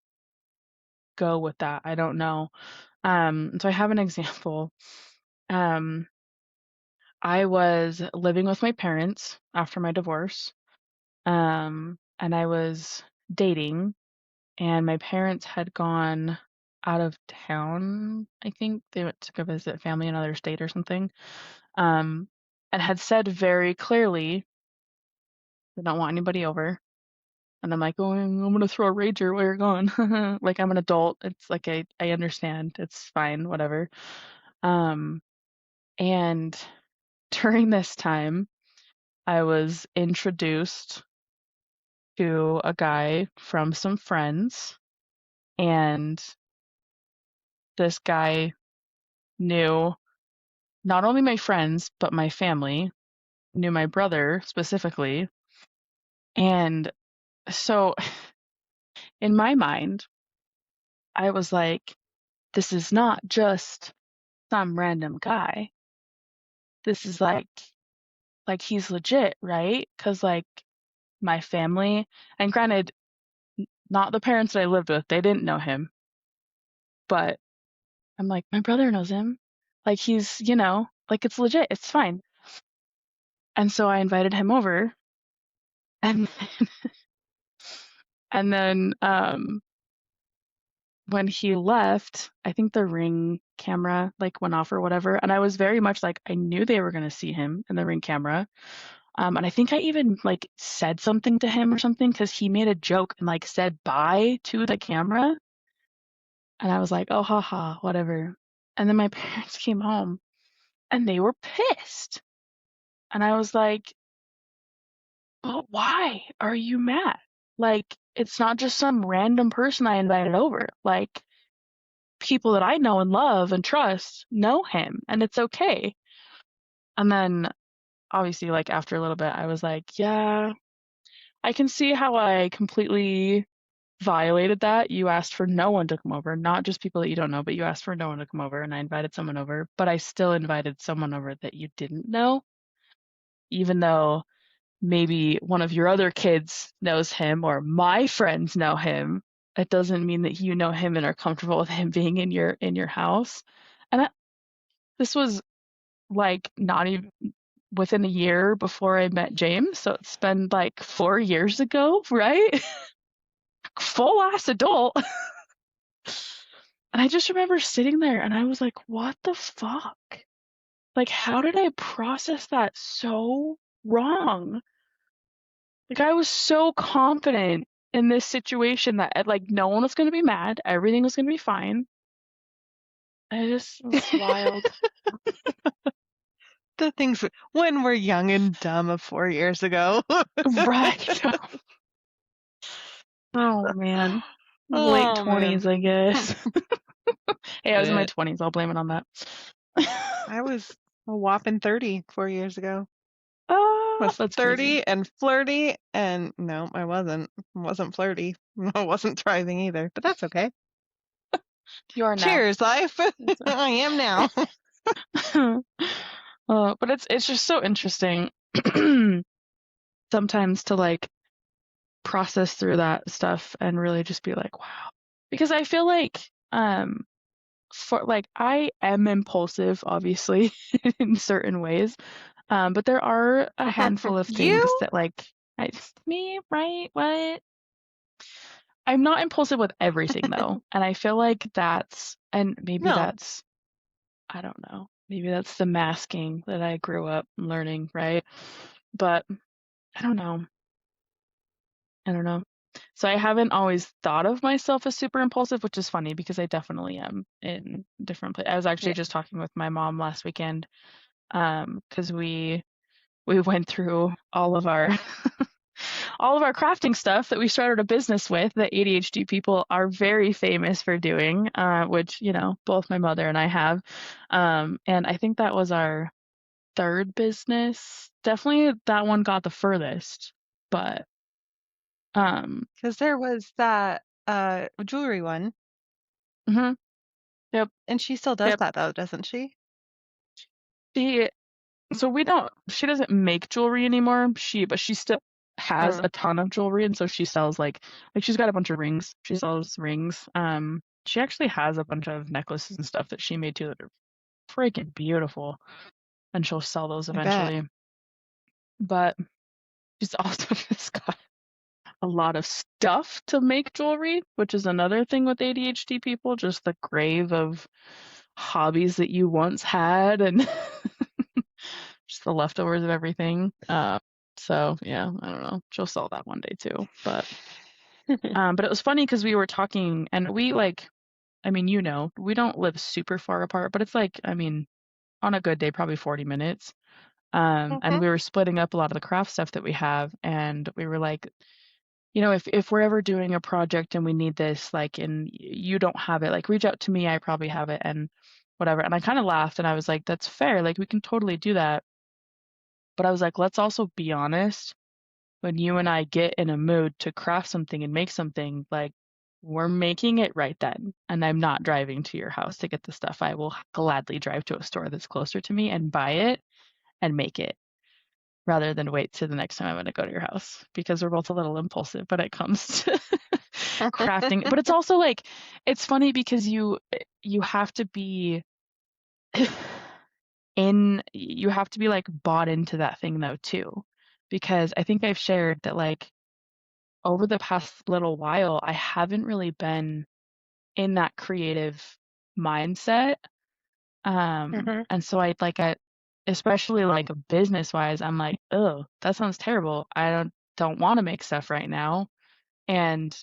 go with that? I don't know. So I have an example. Um, I was living with my parents after my divorce, and I was dating, and my parents had gone out of town. I think they went to go visit family in another state or something. Um, and had said very clearly they don't want anybody over. And I'm like, oh, I'm gonna throw a rager while you're gone. Like I'm an adult. It's like I understand. It's fine, whatever. Um, and during this time, I was introduced to a guy from some friends, and this guy knew not only my friends, but my family, knew my brother specifically, And so in my mind, I was like, this is not just some random guy. This is like he's legit, right? Because like my family, and granted, not the parents that I lived with, they didn't know him, but I'm like, my brother knows him. Like he's, like it's legit, it's fine. And so I invited him over, and and then when he left, I think the Ring camera like went off or whatever, and I was very much like I knew they were gonna see him in the Ring camera. And I think I even like said something to him or something because he made a joke and like said bye to the camera. And I was like, oh, haha, whatever. And then my parents came home and they were pissed. And I was like, but why are you mad? Like, it's not just some random person I invited over. Like, people that I know and love and trust know him, and it's okay. And then, obviously, like, after a little bit, I was like, yeah, I can see how I completely violated that. You asked for no one to come over, not just people that you don't know, but you asked for no one to come over, and I invited someone over, but I still invited someone over that you didn't know, even though maybe one of your other kids knows him or my friends know him. It doesn't mean that you know him and are comfortable with him being in your house. And this was like not even within a year before I met James, so it's been like 4 years ago, right? Full ass adult. And I just remember sitting there and I was like, what the fuck? Like, how did I process that so wrong? Like, I was so confident in this situation that, like, no one was going to be mad. Everything was going to be fine. It was wild. The things when we're young and dumb of 4 years ago. Right. Oh, man. Late 20s, I guess. Hey, I was in my 20s. I'll blame it on that. I was a whopping 30 4 years ago. Oh, Was 30 and flirty, and no, I wasn't. Wasn't flirty. I wasn't thriving either, but that's okay. You are now. Cheers, life. I am now. But it's just so interesting sometimes to like process through that stuff and really just be like, wow. Because I feel like for like I am impulsive, obviously, in certain ways. But there are a handful of things that like me, right? What? I'm not impulsive with everything though. And I feel like and maybe that's, I don't know, maybe that's the masking that I grew up learning, right? But I don't know. So I haven't always thought of myself as super impulsive, which is funny because I definitely am in different places. I was actually just talking with my mom last weekend, because we went through all of our all of our crafting stuff that we started a business with that ADHD people are very famous for doing, which, both my mother and I have. And I think that was our third business. Definitely that one got the furthest, but because there was that jewelry one. Mm-hmm. Yep. And she still does that though, doesn't she? She doesn't make jewelry anymore, but she still has a ton of jewelry, and so she sells like she's got a bunch of rings. She sells rings. She actually has a bunch of necklaces and stuff that she made too that are freaking beautiful, and she'll sell those eventually. But she's also just got a lot of stuff to make jewelry, which is another thing with ADHD people, just the grave of hobbies that you once had and just the leftovers of everything. So yeah, I don't know. She'll sell that one day too. But but it was funny because we were talking and we we don't live super far apart, but it's like, on a good day, probably 40 minutes. And we were splitting up a lot of the craft stuff that we have, and we were like, if we're ever doing a project and we need this, like, and you don't have it, like, reach out to me, I probably have it, and whatever. And I kind of laughed and I was like, that's fair. Like, we can totally do that. But I was like, let's also be honest. when you and I get in a mood to craft something and make something, like, we're making it right then. And I'm not driving to your house to get the stuff. I will gladly drive to a store that's closer to me and buy it and make it rather than wait to the next time I'm going to go to your house, because we're both a little impulsive when it comes to crafting. But it's also like, it's funny because you have to be you have to be like bought into that thing though too, because I think I've shared that like over the past little while I haven't really been in that creative mindset. And so I especially like business wise, I'm like, oh, that sounds terrible. I don't want to make stuff right now. And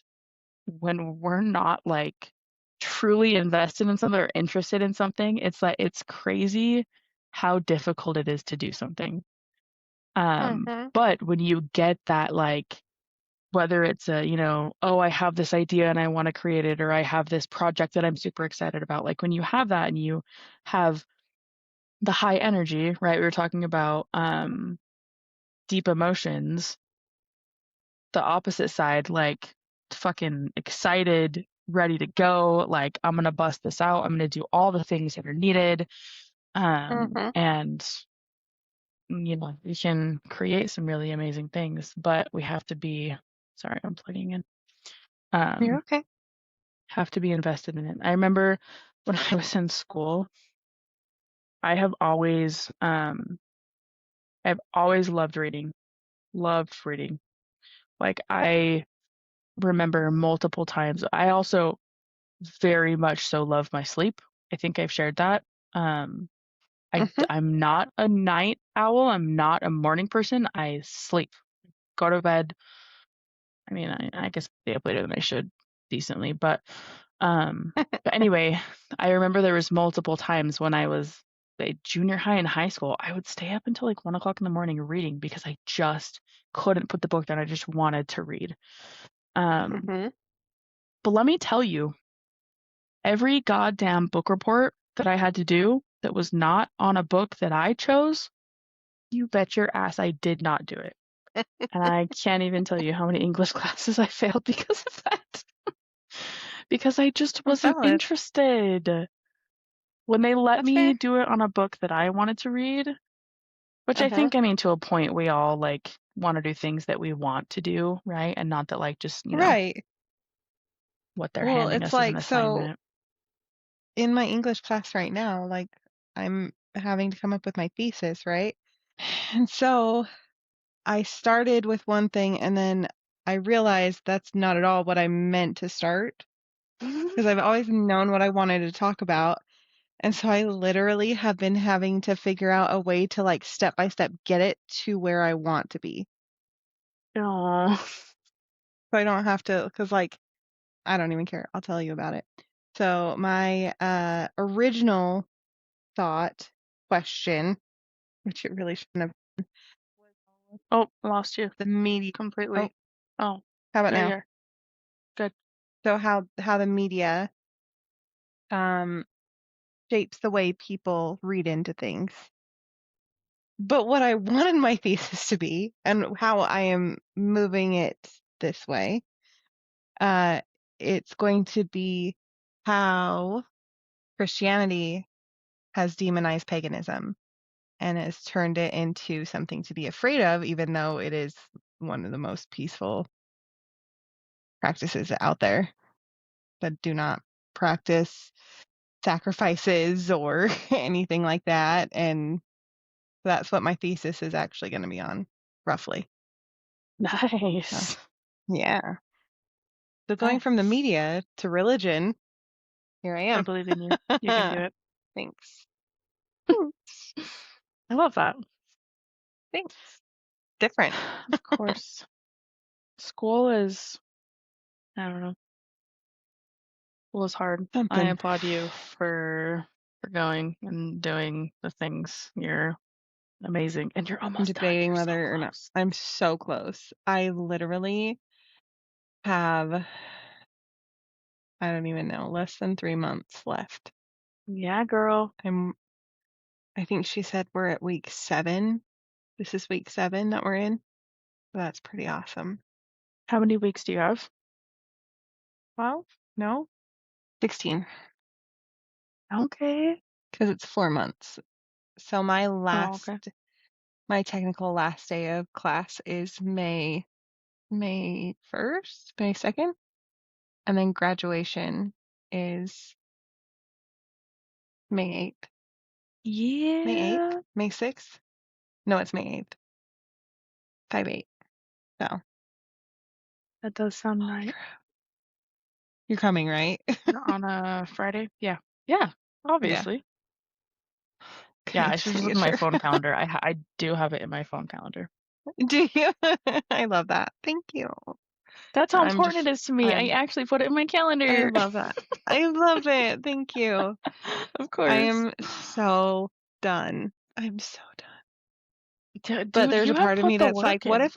when we're not like truly invested in something or interested in something, it's like it's crazy how difficult it is to do something. But when you get that, like, whether it's a, oh, I have this idea and I want to create it, or I have this project that I'm super excited about, like when you have that and you have the high energy, right? We were talking about deep emotions, the opposite side, like fucking excited, ready to go, like I'm gonna bust this out, I'm gonna do all the things that are needed. And you can create some really amazing things, but we have to be, sorry, I'm plugging in. You're okay. Have to be invested in it. I remember when I was in school, I have always I've always loved reading. Loved reading. Like I remember multiple times. I also very much so love my sleep. I think I've shared that. I'm not a night owl. I'm not a morning person. I sleep. Go to bed. I mean, I guess I stay up later than I should decently, but anyway, I remember there was multiple times when I was junior high and high school, I would stay up until like 1 o'clock in the morning reading because I just couldn't put the book down. I just wanted to read. But let me tell you, every goddamn book report that I had to do that was not on a book that I chose, you bet your ass I did not do it. And I can't even tell you how many English classes I failed because of that. Because I just wasn't interested. When they let me do it on a book that I wanted to read, which I think, I mean, to a point, we all like want to do things that we want to do, right? And not that like just, Right. what they're handing us as an assignment. So in my English class right now, like I'm having to come up with my thesis, right? And so I started with one thing and then I realized that's not at all what I meant to start, because I've always known what I wanted to talk about. And so I literally have been having to figure out a way to like step by step get it to where I want to be. Oh. So I don't have to, because like, I don't even care. I'll tell you about it. So my original thought question, which it really shouldn't have, Oh, I lost you the media completely. Oh, how about now? here. Good. So how the media shapes the way people read into things. But what I wanted my thesis to be, and how I am moving it this way, it's going to be how Christianity has demonized paganism and has turned it into something to be afraid of, even though it is one of the most peaceful practices out there that do not practice sacrifices or anything like that. And that's what my thesis is actually going to be on, roughly. Nice. Yeah. So going from the media to religion, here I am. I believe in you. You can do it. Thanks. I love that. Thanks. Different. Of course. School is, I don't know. School is hard. Something. I applaud you for going and doing the things. You're amazing. And you're almost debating done. whether or not. I'm so close. I literally have, I don't even know, less than 3 months left. Yeah, girl. I think she said we're at week 7. This is week 7 that we're in. That's pretty awesome. How many weeks do you have? 12? No? 16. Okay. Because it's 4 months. So my okay. my technical last day of class is May 1st, May 2nd, and then graduation is May 8th. May Yeah. 8th? May 6th? No, it's May 8th. 5/8. No. That does sound right. You're coming, right? On a Friday? Yeah. Yeah, Yeah. obviously. Yeah, I Good should to just be look at my sure. phone calendar. I do have it in my phone calendar. Do you? I love that. Thank you. That's how important it is to me. I actually put it in my I calendar. love that. I love it. Thank you. Of I course. am so done. I'm so done. But Dude, there's you a have part of put me the that's like, work what in. if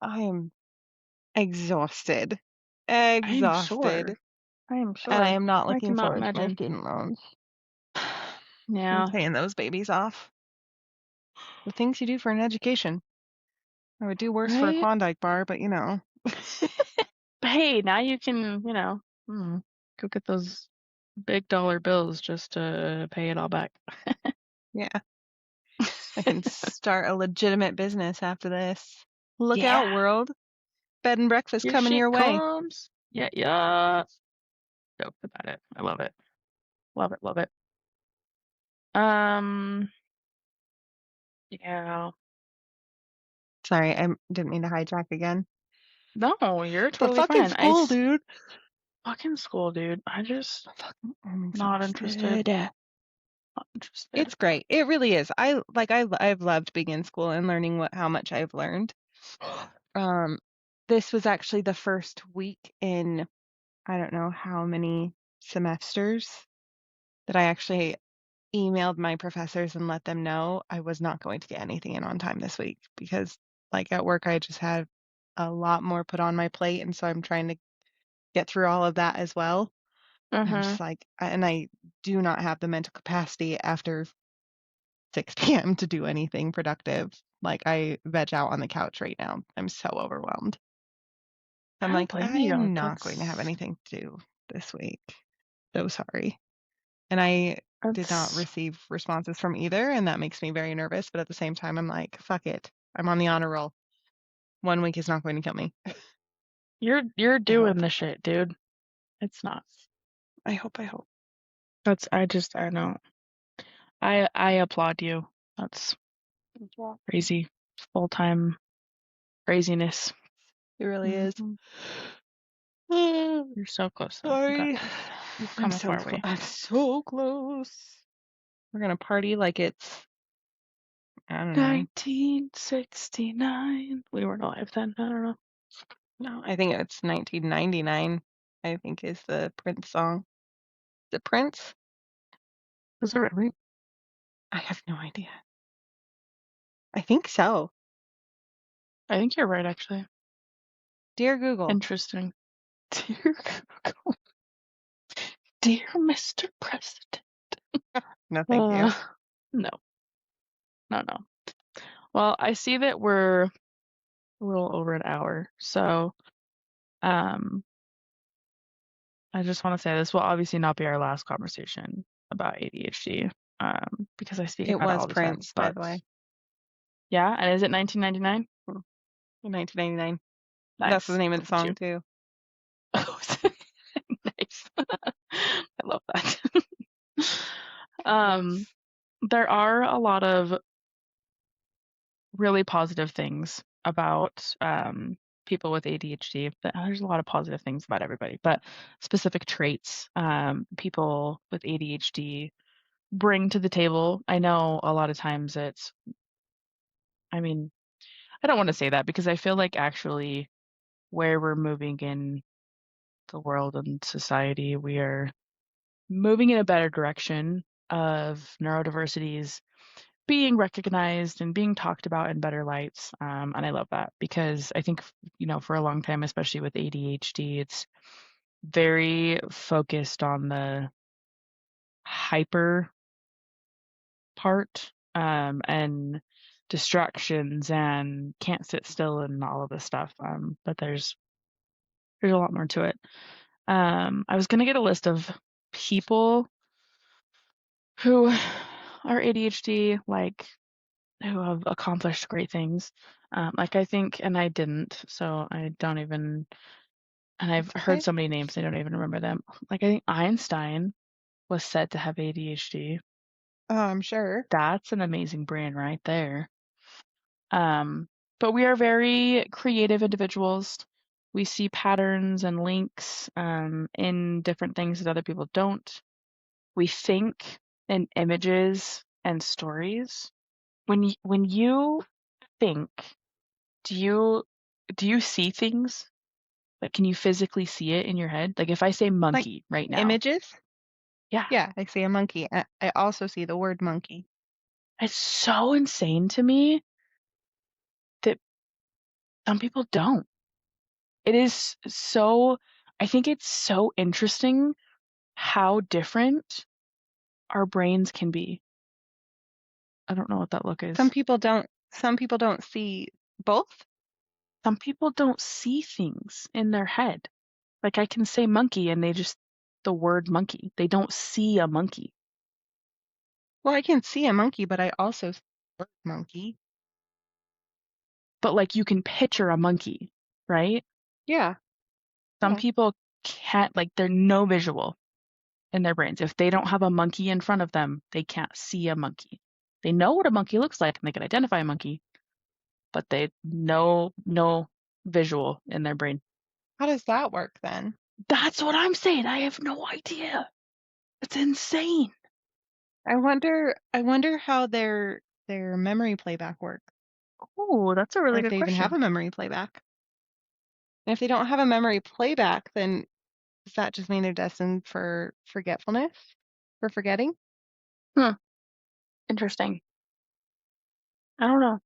I am exhausted. I am sure. Exhausted. I am And sure. I am not I looking cannot forward to my imagine. student loans. Yeah. I'm paying those babies off. The things you do for an education. I would do worse for a Right? Klondike bar, but you know. But hey, now you can, go get those big dollar bills just to pay it all back. Yeah. I can start a legitimate business after this. Look Yeah. out, world. Bed and breakfast Here coming she your way. comes. Yeah, yeah. Stoked about it. I love it. Love it, love it. Yeah. Sorry, I didn't mean to hijack again. No, you're The totally fucking fine. school, dude. Fucking school, dude. I'm Not interested. exhausted. Not interested. It's great. It really is. I've loved being in school and learning how much I've learned. This was actually the first week in I don't know how many semesters that I actually emailed my professors and let them know I was not going to get anything in on time this week because like at work I just had a lot more put on my plate, and so I'm trying to get through all of that as well. I'm just like, and I do not have the mental capacity after 6 p.m. to do anything productive. Like I veg out on the couch right now. I'm so overwhelmed. I I'm don't like, blame you. I'm not going to have anything to do this week. So sorry. And I did not receive responses from either, and that makes me very nervous. But at the same time, I'm like, fuck it. I'm on the honor roll. 1 week is not going to kill me. You're doing the shit, dude. It's not. I hope. I know. I applaud you. That's crazy. Full-time craziness. It really is. You're so close though. You got Sorry. this. You've come a far way. I'm so close. We're gonna party like it's, I don't know. 1969. We weren't alive then. I don't know. No, I think it's 1999. I think is the Prince song. The Prince? Is it really? I have no idea. I think so. I think you're right, actually. Dear Google. Interesting. Dear Google. Dear Mr. President. No, thank you. No. Well, I see that we're a little over an hour, so I just want to say this will obviously not be our last conversation about ADHD, because I speak about it all the Prince, time. by the way. Yeah, and is it 1999? 1999. Nice. That's the name of the song too. Oh, nice. I love that. There are a lot of really positive things about people with ADHD. There's a lot of positive things about everybody, but specific traits people with ADHD bring to the table. I know a lot of times I don't want to say that because I feel like actually where we're moving in the world and society, we are moving in a better direction of neurodiversities being recognized and being talked about in better lights. And I love that because I think, for a long time, especially with ADHD, it's very focused on the hyper part, and distractions and can't sit still and all of this stuff. But there's a lot more to it. I was gonna get a list of people who are ADHD, like who have accomplished great things. Like I think, and I didn't, so I don't even. And I've That's heard okay. so many names, I don't even remember them. Like I think Einstein was said to have ADHD. Oh, I'm sure. That's an amazing brain right there. But we are very creative individuals. We see patterns and links in different things that other people don't. We think in images and stories. When you think, do you see things? Like, can you physically see it in your head? Like, if I say Like monkey right now, images? yeah, Yeah, I see a monkey. I also see the word monkey. it's so insane to me that some people don't. It is so, I think it's so interesting how different our brains can be. I don't know what that look is. Some people don't see both. Some people don't see things in their head. Like I can say monkey and they just, the word monkey. They don't see a monkey. Well, I can see a monkey, but I also see the word monkey. But like you can picture a monkey, right? Yeah. Some Yeah. people can't, like they're no visual in their brains. If they don't have a monkey in front of them, they can't see a monkey. They know what a monkey looks like and they can identify a monkey, but they no visual in their brain. How does that work then? That's what I'm saying. I have no idea. It's insane. I wonder how their memory playback works, Oh, that's a or really if good they even have question. a memory playback. And if they don't have a memory playback, then does that just mean they're destined for forgetfulness? For forgetting? Interesting. I don't know.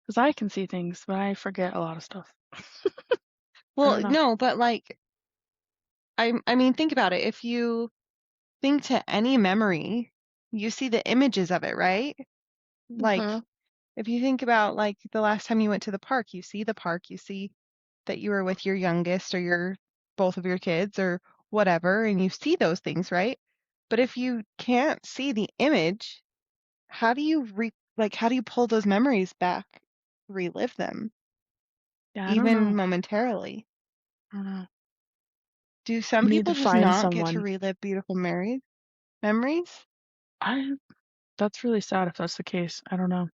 Because I can see things, but I forget a lot of stuff. I Well, don't know. no, but like I mean, think about it. If you think to any memory, you see the images of it, right? Like Mhm. if you think about like the last time you went to the park, you see the park, you see that you were with your youngest or your both of your kids or whatever, and you see those things, right? But if you can't see the image, how do you how do you pull those memories back, relive them, Yeah, I don't even know. momentarily? I don't know. Do some You need people to just find not get to someone. relive beautiful memories? I. That's really sad if that's the case. I don't know.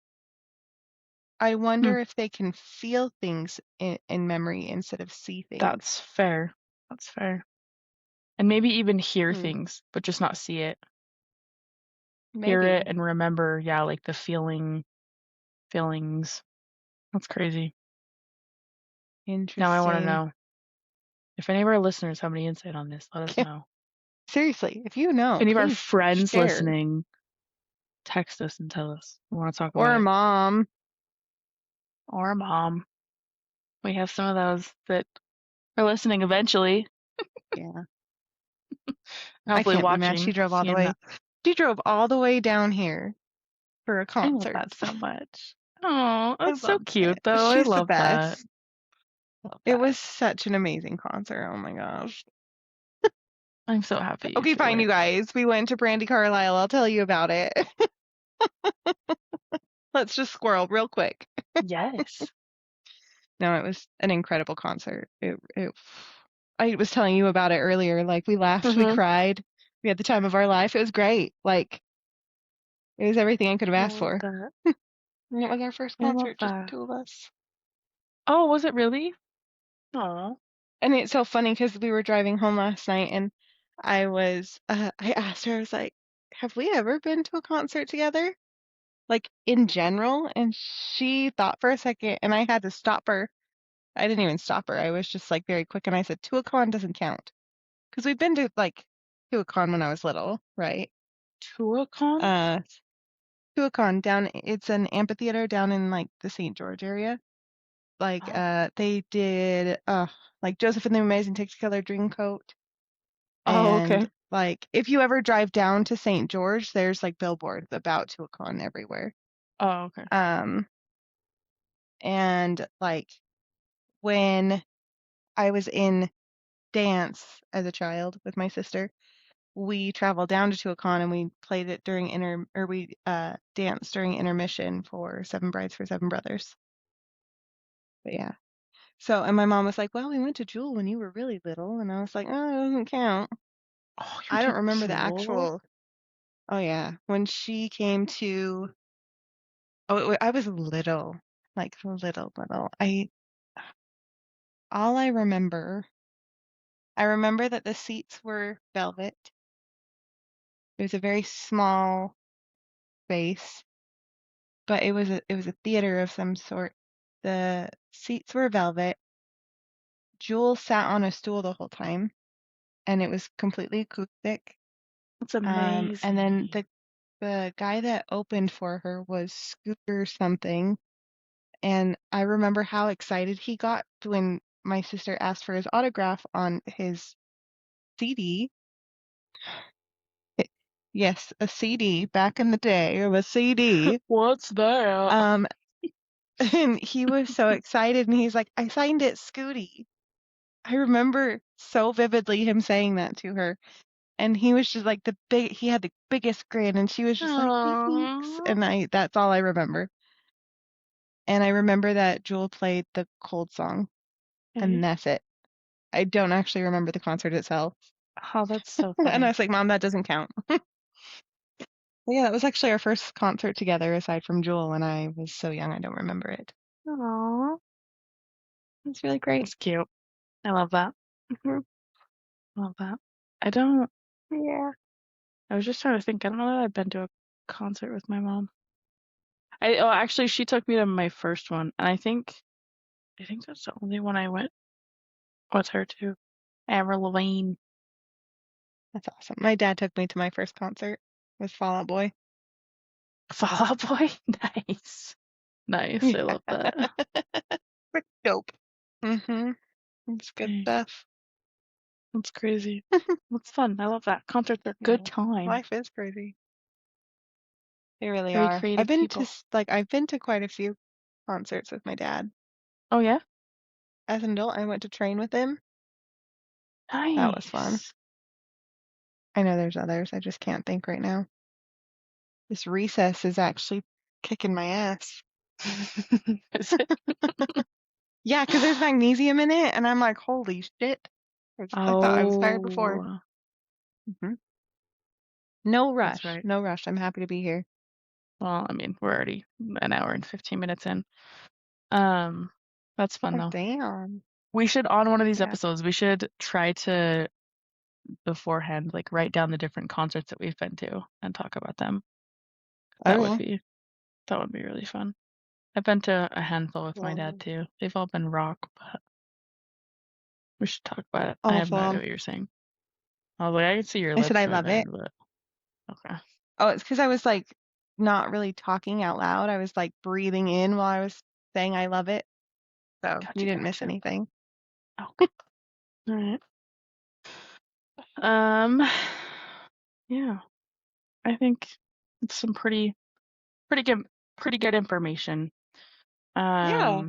I Hmm. wonder if they can feel things in memory instead of see things. That's fair. That's fair. And maybe even hear Hmm. things, but just not see it. Hear it Maybe. and remember, yeah, like the feelings. That's crazy. Now I want to Interesting. know if any of our listeners have any insight on this. Let us know. Seriously, if you If know, any of our please friends share. listening, text us and tell us. We want to talk about Or it. mom. Or mom. We have some of those that are listening eventually. Yeah. I Hopefully can't be mad. watching, seeing that. She drove all the way down here for a I love concert. that so much. Oh, I that's so loved it. cute though. I She's the love that. best. Love It that. was such an amazing concert. Oh my gosh. I'm so happy you Okay, two fine, you went. guys. We went to Brandy Carlisle. I'll tell you about it. Let's just squirrel real quick. Yes. No, it was an incredible concert. I was telling you about it earlier. Like we laughed, we Mm-hmm. cried, we had the time of our life. It was great. Like it was everything I could have I asked love for. that. And it was our first I love concert, just the that. two of us. Oh, was it really? Aw. And it's so funny because we were driving home last night and I asked her, I was like, have we ever been to a concert together? Like in general? And she thought for a second and I had to stop her. I didn't even stop her. I was just like very quick and I said, Tuacahn doesn't count. Because we've been to like Tuacahn when I was little, right? Tuacahn? Uh, Tuacahn it's an amphitheater down in like the St. George area. Like Oh. they did like Joseph and the Amazing Technicolor Dreamcoat. Oh, And okay. like if you ever drive down to St. George, there's like billboards about Tuacahn everywhere. Oh, okay. And like when I was in dance as a child with my sister, we traveled down to Tuacahn and we played it during we danced during intermission for Seven Brides for Seven Brothers. But yeah. So, and my mom was like, well, we went to Jewel when you were really little. And I was like, oh, it doesn't count. Oh, you I don't did remember the Jewel? actual. Oh, yeah. When she came to, I was little, like little. All I remember that the seats were velvet. It was a very small space, but it was a theater of some sort. The seats were velvet. Jewel sat on a stool the whole time, and it was completely acoustic. That's And then amazing. the guy that opened for her was Scooter something, and I remember how excited he got when my sister asked for his autograph on his CD. Yes, a CD back in the day of a CD. What's that? Um, and he was so excited, and he's like, "I signed it, Scooty." I remember so vividly him saying that to her, and he was just like he had the biggest grin, and she was just like, "Thanks," Aww. and that's all I remember. And I remember that Jewel played the Cold song, Okay. and that's it. I don't actually remember the concert itself. Oh, that's so And I funny. was like, Mom, that doesn't count. But yeah, that was actually our first concert together aside from Jewel when I was so young I don't remember it. Aww. It's really great. That's cute. I love that. Hmm. Love that. I don't. Yeah. I was just trying to think. I don't know that I've been to a concert with my mom. Actually, she took me to my first one, and I think that's the only one I went with her to. Avril Lavigne. That's awesome. My dad took me to my first concert with Fall Out Boy. Fall Out Boy. Nice. Nice. I Yeah. love that. Pretty dope. Mm-hmm. It's good Dang, stuff. that's crazy. That's fun. I love that. Concerts are a Yeah. good time. Life is crazy. They really Very are. creative people. I've been to quite a few concerts with my dad. Oh yeah? As an adult, I went to train with him. That was fun. Nice. I know there's others. I just can't think right now. This recess is actually kicking my ass. Is it? Yeah, because there's magnesium in it, and I'm like, holy shit. I thought I was tired before. Oh, Hmm. No that's rush. right. No rush. I'm happy to be here. Well, I mean, we're already an hour and 15 minutes in. That's fun Oh, though. damn. We should, on one of these Yeah. episodes, we should try to beforehand, like write down the different concerts that we've been to and talk about them. That would Okay. be really fun. I've been to a handful with my dad Well, too. They've all been rock, but we should talk about it. I all have no idea fun. what you're saying. I was like, I can see your I said lips I love moving, it. but okay. Oh, it's because I was like not really talking out loud. I was like breathing in while I was saying I love it. So you didn't miss Gotcha. anything. Okay. All right. Um, yeah, I think it's some pretty good information. Yeah.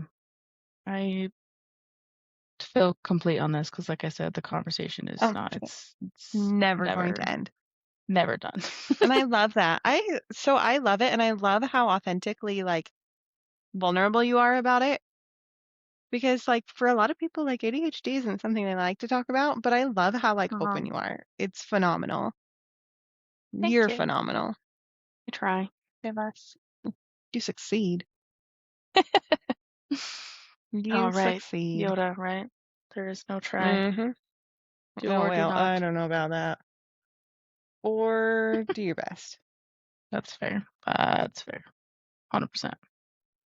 I feel complete on this because, like I said, the conversation is not. It's Never going to end. never done. And I love that. I love it, and I love how authentically like vulnerable you are about it. Because like for a lot of people, like ADHD isn't something they like to talk about, but I love how like Uh-huh. open you are. It's phenomenal. Thank You're you. phenomenal. I try. Give us. You succeed. All You right, succeed. Yoda. Right? There is no try. Mm-hmm. Do Oh or do well, I not. don't know about that. Or do your best. That's fair. That's fair. 100%.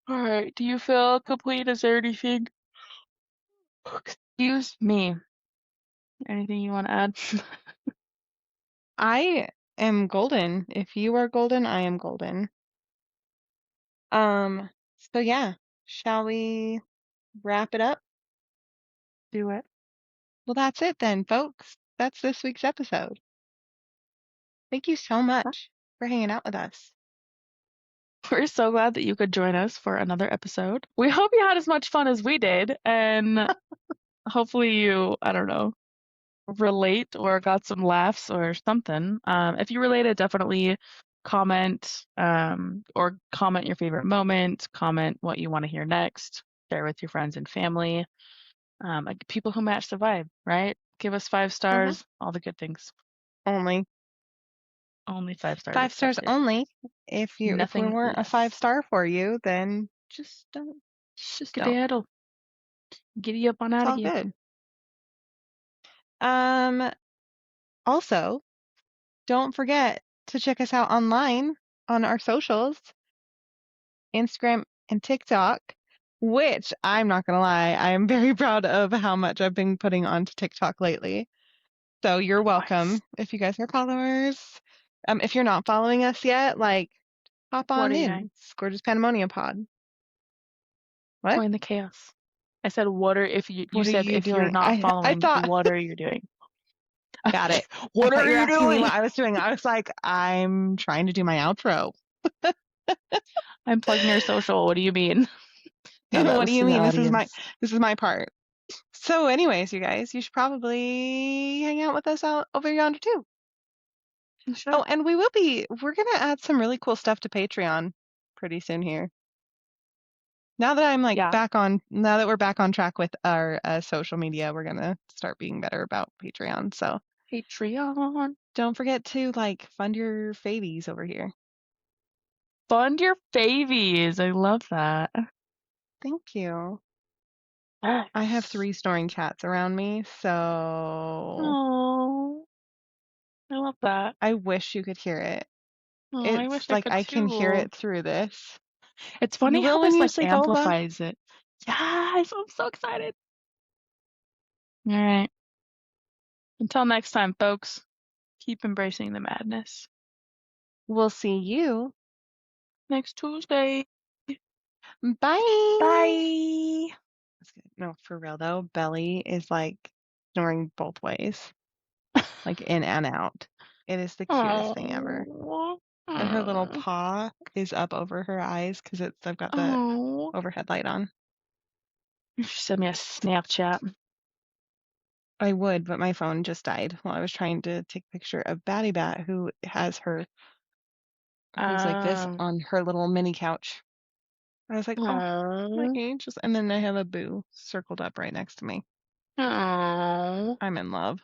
All right. Do you feel complete? Is there anything? Excuse me. Anything you want to add? I am golden. If you are golden, I am golden. So yeah, shall we wrap it up? Do it. Well, that's it then, folks. That's this week's episode. Thank you so much for hanging out with us. We're so glad that you could join us for another episode. We hope you had as much fun as we did, and hopefully you, I don't know, relate or got some laughs or something. If you related, definitely comment or comment your favorite moment, comment what you want to hear next, share with your friends and family. Like people who match the vibe, right? Give us 5 stars, all the good things. Only Only 5 stars 5 stars accepted. only. If we Nothing weren't a less. 5-star for you, then just don't. Just don't. Skedaddle. Giddy up on It's out of all here. good. Also, don't forget to check us out online on our socials, Instagram and TikTok, which I'm not going to lie, I am very proud of how much I've been putting onto TikTok lately. So you're welcome Nice. if you guys are followers. If you're not following us yet, like, hop What on are you in. doing? It's Gorgeous Pandemonium Pod. What? Join the chaos. I said, what are if you What are said you if you're doing? not I following, thought, what are you doing? got it. What I thought are you were you asking me doing? what I was doing. I was like, I'm trying to do my outro. I'm plugging your social. What do you mean? No, that What was do you to the mean? audience. This is my part. So, anyways, you guys, you should probably hang out with us out over yonder too. Sure. Oh, and we're gonna add some really cool stuff to Patreon pretty soon here. Now that I'm Yeah. now that we're back on track with our social media, we're gonna start being better about Patreon. So Patreon. don't forget to fund your favies over here. Fund your favies. I love that. Thank you. Yes. I have 3 snoring cats around me, so Oh, I love that. I wish you could hear it. Oh, I It's wish I could I can hear too. it through this. It's You funny how will when this you like sleep over. amplifies it. Yes, I'm so excited. All right. Until next time, folks, keep embracing the madness. We'll see you Next Tuesday. Bye. Bye. No, for real though, Belly is snoring both ways, in and out. It is the cutest thing ever. And her little paw is up over her eyes because I've got the overhead light on. You should send me a Snapchat. I would, but my phone just died while I was trying to take a picture of Batty Bat, who has who's like this on her little mini couch. I was like, oh, my angels. And then I have a boo circled up right next to me. Oh. I'm in love.